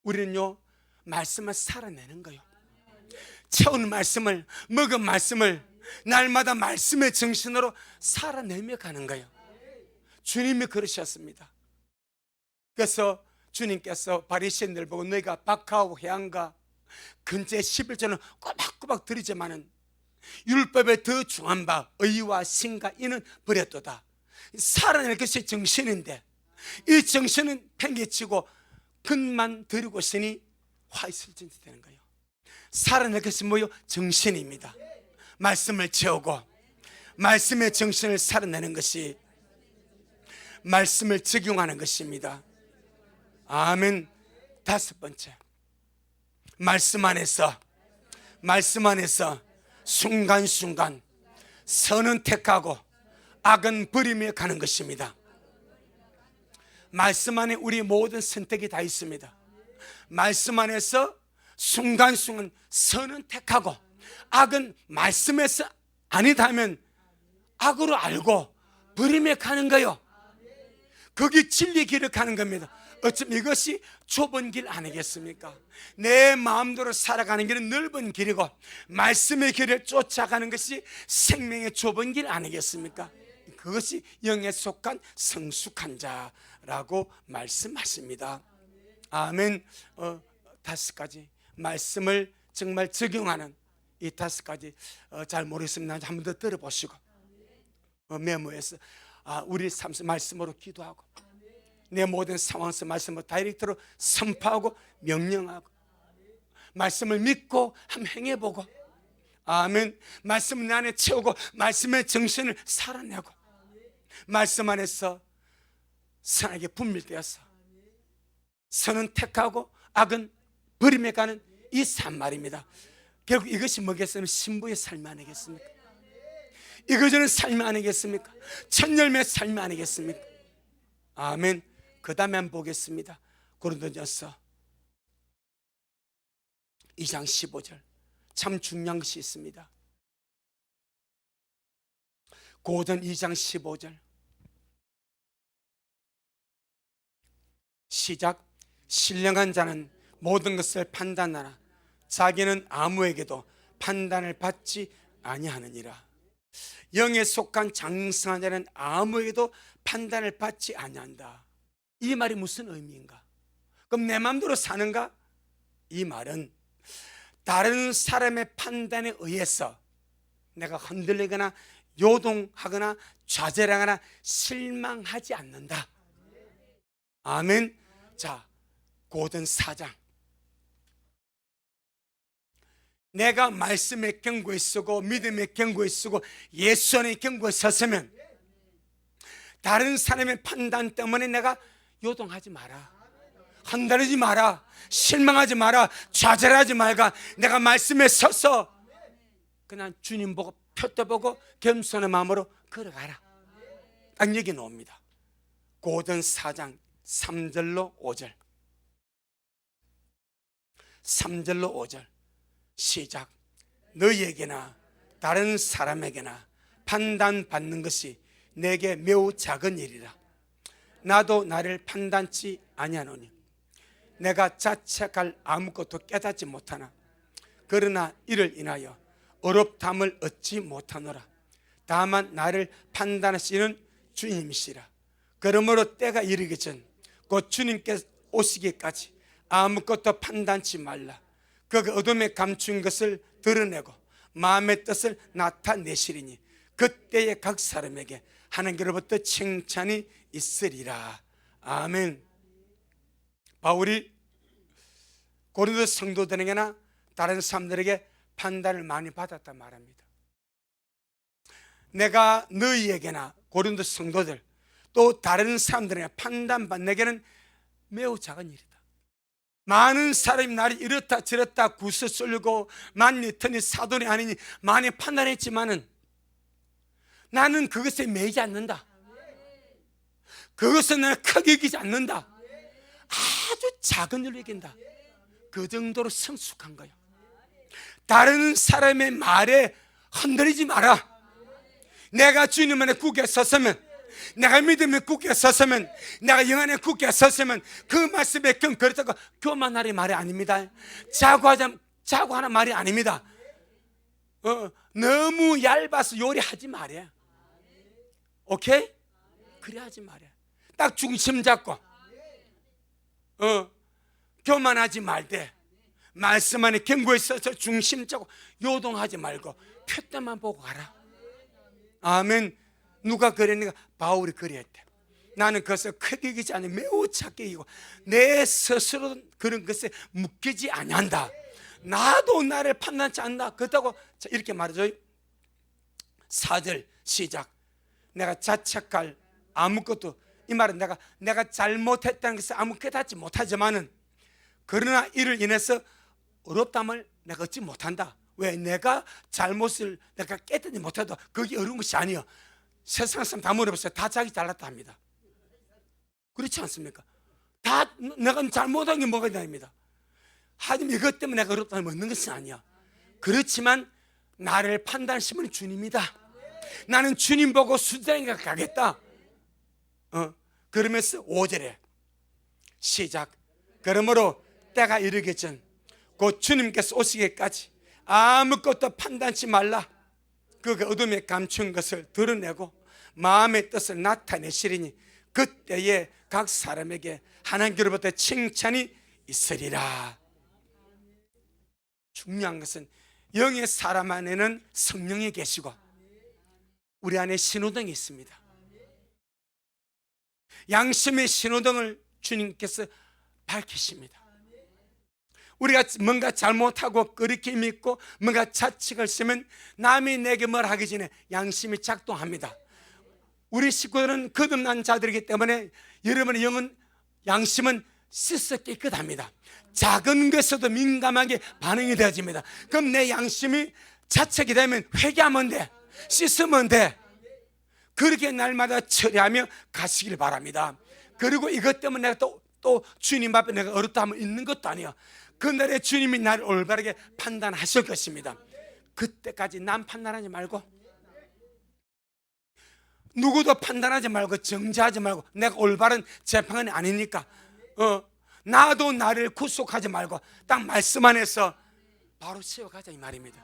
Speaker 1: 우리는요, 말씀을 살아내는 거예요. 채운 말씀을, 먹은 말씀을 날마다 말씀의 정신으로 살아내며 가는 거예요. 주님이 그러셨습니다. 그래서 주님께서 바리새인들 보고 너희가 박하고 해안가 근처에 11조는 꼬박꼬박 드리지만은 율법에 더 중한 바 의와 신과 이는 버렸도다. 살아낼 것이 정신인데 이 정신은 팽개치고 근만 드리고 있으니 화 있을 정도 되는 거예요. 살아낼 것이 뭐요? 정신입니다. 말씀을 채우고 말씀의 정신을 살아내는 것이 말씀을 적용하는 것입니다. 아멘. 다섯 번째, 말씀 안에서 순간순간 선은 택하고 악은 버리며 가는 것입니다. 말씀 안에 우리 모든 선택이 다 있습니다. 말씀 안에서 순간순간 선은 택하고 악은 말씀에서 아니다면 악으로 알고 버리며 가는 거요. 거기 진리 길을 가는 겁니다. 어쩜 이것이 좁은 길 아니겠습니까? 내 마음대로 살아가는 길은 넓은 길이고 말씀의 길을 쫓아가는 것이 생명의 좁은 길 아니겠습니까? 그것이 영에 속한 성숙한 자라고 말씀하십니다. 아멘. 다섯 가지 말씀을 정말 적용하는 이 다섯 가지 잘 모르겠습니다. 한 번 더 들어보시고 메모해서 우리 삶 말씀으로 기도하고 내 모든 상황에서 말씀을 다이렉트로 선포하고 명령하고, 말씀을 믿고 한번 행해보고, 아멘. 말씀을 내 안에 채우고 말씀의 정신을 살아내고, 말씀 안에서 선하게 분별되어서 선은 택하고 악은 버림에 가는 이 삶 말입니다. 결국 이것이 뭐겠습니까? 신부의 삶 아니겠습니까? 이거저는 삶 아니겠습니까? 첫 열매 삶 아니겠습니까? 아멘. 그 다음에 한번 보겠습니다. 고린도전서 2장 15절, 참 중요한 것이 있습니다. 고전 2장 15절 시작. 신령한 자는 모든 것을 판단하나 자기는 아무에게도 판단을 받지 아니하느니라. 영에 속한 장성한 자는 아무에게도 판단을 받지 아니한다. 이 말이 무슨 의미인가? 그럼 내 마음대로 사는가? 이 말은 다른 사람의 판단에 의해서 내가 흔들리거나 요동하거나 좌절하거나 실망하지 않는다. 아멘. 자, 고전 4장. 내가 말씀의 경고에 쓰고 믿음의 경고에 쓰고 예수 안의 경고에 섰으면 다른 사람의 판단 때문에 내가 요동하지 마라, 흔들리지 마라, 실망하지 마라, 좌절하지 말가. 내가 말씀에 서서 그냥 주님 보고 표대 보고 겸손의 마음으로 걸어가라. 딱 여기 나옵니다. 고전 4장 3절로 5절. 3절로 5절 시작. 너희에게나 다른 사람에게나 판단받는 것이 내게 매우 작은 일이라. 나도 나를 판단치 아니하노니 내가 자책할 아무것도 깨닫지 못하나 그러나 이를 인하여 어렵담을 얻지 못하노라. 다만 나를 판단하시는 주님이시라. 그러므로 때가 이르기 전 곧 주님께 오시기까지 아무것도 판단치 말라. 그가 어둠에 감춘 것을 드러내고 마음의 뜻을 나타내시리니 그때에 각 사람에게 하나님께로부터 칭찬이 있으리라. 아멘. 바울이 고린도 성도들에게나 다른 사람들에게 판단을 많이 받았단 말입니다. 내가 너희에게나 고린도 성도들 또 다른 사람들에게 판단받는 내게는 매우 작은 일이다. 많은 사람이 나를 이렇다 저렇다 구슬 쏠고 만리 터니 사돈이 아니니 많이 판단했지만은 나는 그것에 매이지 않는다. 그것은 나는 크게 여기지 않는다. 아주 작은 일로 여긴다. 그 정도로 성숙한 거예요. 다른 사람의 말에 흔들리지 마라. 내가 주님 안에 굳게 섰으면, 내가 믿음에 굳게 섰으면, 내가 영 안에 굳게 섰으면 그 말씀에 그렇다고 교만하리 말이 아닙니다. 자고하는 말이 아닙니다. 너무 얇아서 요리하지 말아요. 오케이? 그래 하지 말아요. 딱 중심 잡고 교만하지 말되 말씀 안에 경고에 있어서 중심 잡고 요동하지 말고 표대만 보고 가라. 아멘. 누가 그랬는가? 바울이 그랬대. 나는 그것을 크게 여기지 않아 매우 작게 여기고 내 스스로 그런 것에 묶이지 아니한다. 나도 나를 판단치 않는다. 그렇다고 이렇게 말하죠. 4절 시작. 내가 자책할 아무것도, 이 말은 내가 잘못했다는 것을 아무 깨닫지 못하지만은 그러나 이를 인해서 어렵담을 내가 얻지 못한다. 왜? 내가 잘못을 내가 깨닫지 못해도 그게 어려운 것이 아니에요. 세상 사람 다 물어보세요. 다 자기 잘났다 합니다. 그렇지 않습니까? 다 내가 잘못한 게 뭐가 됩니다. 하지만 이것 때문에 내가 어렵다는 얻는 것이 아니야. 그렇지만 나를 판단하시는 주님이다. 나는 주님 보고 수장에 가겠다. 그러면서 5절에 시작. 그러므로 때가 이르기 전 곧 주님께서 오시기까지 아무것도 판단치 말라. 그가 어둠에 감춘 것을 드러내고 마음의 뜻을 나타내시리니 그때에 각 사람에게 하나님께로부터 칭찬이 있으리라. 중요한 것은 영의 사람 안에는 성령이 계시고 우리 안에 신호등이 있습니다. 양심의 신호등을 주님께서 밝히십니다. 우리가 뭔가 잘못하고 그렇게 믿고 뭔가 자책을 쓰면 남이 내게 뭘 하기 전에 양심이 작동합니다. 우리 식구들은 거듭난 자들이기 때문에 여러분의 영은, 양심은 씻어 깨끗합니다. 작은 것에도 민감하게 반응이 되어집니다. 그럼 내 양심이 자책이 되면 회개하면 돼, 씻으면 돼. 그렇게 날마다 처리하며 가시길 바랍니다. 그리고 이것 때문에 내가 또 주님 앞에 내가 어렵다 하면 있는 것도 아니야. 그날에 주님이 나를 올바르게 판단하실 것입니다. 그때까지 남 판단하지 말고, 누구도 판단하지 말고, 정죄하지 말고, 내가 올바른 재판관이 아니니까 나도 나를 구속하지 말고 딱 말씀 안에서 바로 세워가자, 이 말입니다.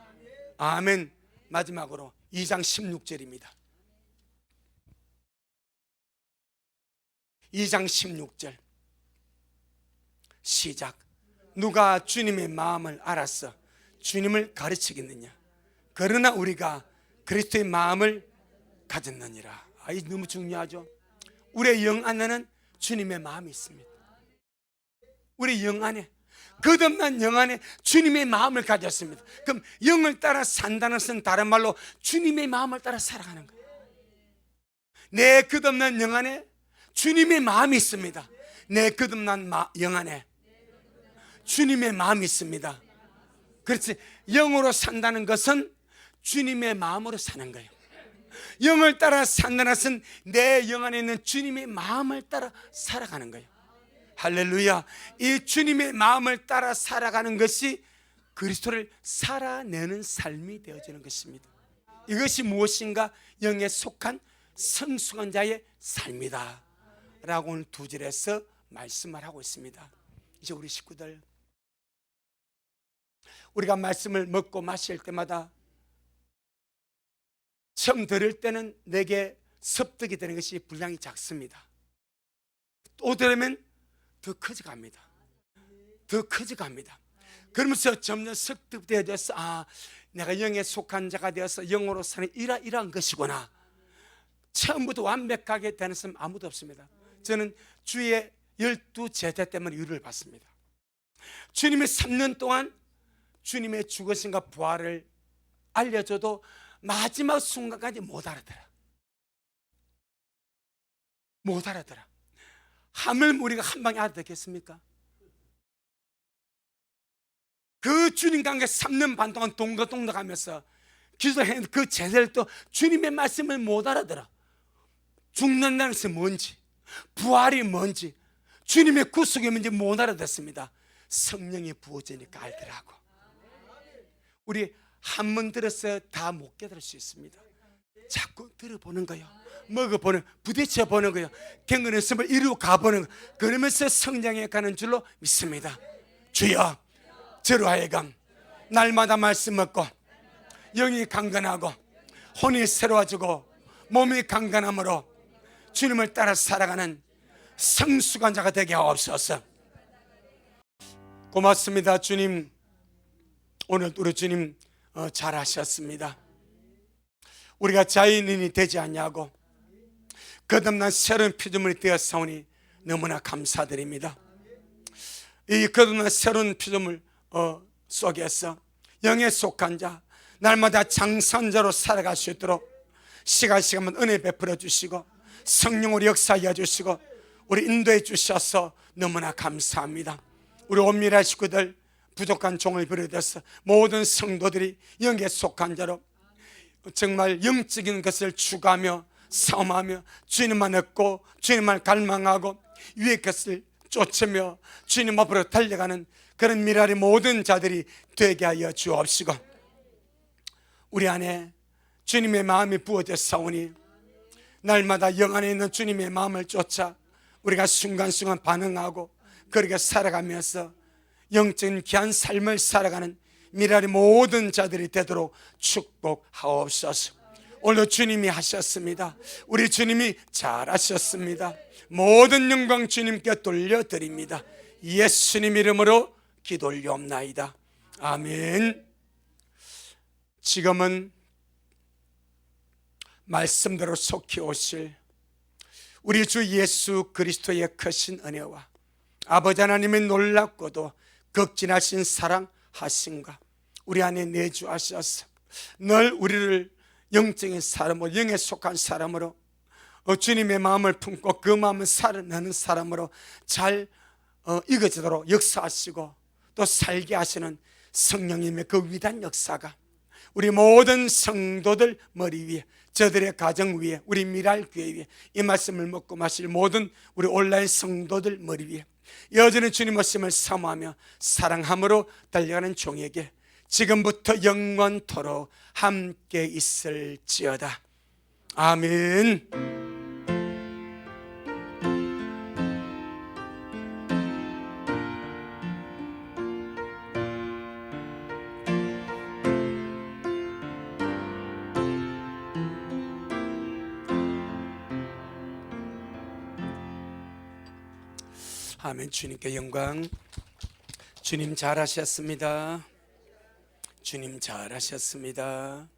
Speaker 1: 아멘. 마지막으로 2장 16절입니다 2장 16절 시작. 누가 주님의 마음을 알아서 주님을 가르치겠느냐? 그러나 우리가 그리스도의 마음을 가졌느니라. 이 너무 중요하죠. 우리의 영 안에는 주님의 마음이 있습니다. 우리 영 안에, 거듭난 영 안에 주님의 마음을 가졌습니다. 그럼 영을 따라 산다는 것은 다른 말로 주님의 마음을 따라 살아가는 거예요. 내 거듭난 영 안에 주님의 마음이 있습니다. 내 거듭난 영 안에 주님의 마음이 있습니다. 그렇지. 영으로 산다는 것은 주님의 마음으로 사는 거예요. 영을 따라 산다는 것은 내 영 안에 있는 주님의 마음을 따라 살아가는 거예요. 할렐루야. 이 주님의 마음을 따라 살아가는 것이 그리스도를 살아내는 삶이 되어지는 것입니다. 이것이 무엇인가? 영에 속한 성숙한 자의 삶이다 라고 오늘 두 절에서 말씀을 하고 있습니다. 이제 우리 식구들, 우리가 말씀을 먹고 마실 때마다 처음 들을 때는 내게 섭득이 되는 것이 분량이 작습니다. 또 들으면 더 커져갑니다. 더 커져갑니다. 그러면서 점점 습득되어져서 내가 영에 속한 자가 되어서 영으로 사는 이러한 것이구나. 처음부터 완벽하게 되는 사람 아무도 없습니다. 저는 주의 12제자 때문에 위로를 받습니다. 주님의 3년 동안 주님의 죽으심과 부활을 알려줘도 마지막 순간까지 못 알아들어. 못 알아들어. 하물 우리가 한 방에 알아듣겠습니까? 그 주님과 함께 3년 반 동안 동거동거 하면서 기도했는데 그 제자를 또 주님의 말씀을 못 알아들어. 죽는다는 것이 뭔지, 부활이 뭔지, 주님의 구속이 뭔지 못 알아듣습니다. 성령이 부어지니까 알더라고. 우리 한 번 들어서 다 못 깨달을 수 있습니다. 자꾸 들어보는 거예요. 먹어보는, 부딪혀보는 거예요. 경건의 습을 이루어 가보는 거예요. 그러면서 성장해 가는 줄로 믿습니다. 주여, 저로 하여금 날마다 말씀 먹고 영이 강건하고 혼이 새로워지고 몸이 강건함으로 주님을 따라 살아가는 성숙한 자가 되게 하옵소서. 고맙습니다. 주님, 오늘 우리 주님 잘하셨습니다. 우리가 자연인이 되지 않냐고 거듭난 새로운 피조물이 되었사오니 너무나 감사드립니다. 이 거듭난 새로운 피조물 속에서 영에 속한 자, 날마다 장선자로 살아갈 수 있도록 시간마다 은혜 베풀어 주시고 성령으로 역사하여 주시고 우리 인도해 주셔서 너무나 감사합니다. 우리 온밀한 식구들, 부족한 종을 비롯해서 모든 성도들이 영에 속한 자로 정말 영적인 것을 추구하며 싸움하며 주님만 얻고 주님만 갈망하고 위의 것을 쫓으며 주님 앞으로 달려가는 그런 미랄의 모든 자들이 되게 하여 주옵시고 우리 안에 주님의 마음이 부어져 싸우니 날마다 영 안에 있는 주님의 마음을 쫓아 우리가 순간순간 반응하고 그렇게 살아가면서 영적인 귀한 삶을 살아가는 미랄의 모든 자들이 되도록 축복하옵소서. 오늘 주님이 하셨습니다. 우리 주님이 잘하셨습니다. 모든 영광 주님께 돌려드립니다. 예수님 이름으로 기도 올리옵나이다. 아멘. 지금은 말씀대로 속히 오실 우리 주 예수 그리스도의 크신 은혜와 아버지 하나님의 놀랍고도 극진하신 사랑하심과 우리 안에 내주하셔서 늘 우리를 영적인 사람으로, 영에 속한 사람으로, 주님의 마음을 품고 그 마음을 살아내는 사람으로 잘 이겨지도록 역사하시고 또 살게 하시는 성령님의 그 위대한 역사가 우리 모든 성도들 머리 위에, 저들의 가정 위에, 우리 미랄교회 위에, 이 말씀을 먹고 마실 모든 우리 온라인 성도들 머리 위에 여전히 주님 말씀을 사모하며 사랑함으로 달려가는 종에게 지금부터 영원토록 함께 있을지어다. 아멘. 아멘. 주님께 영광. 주님 잘하셨습니다. 주님 잘하셨습니다.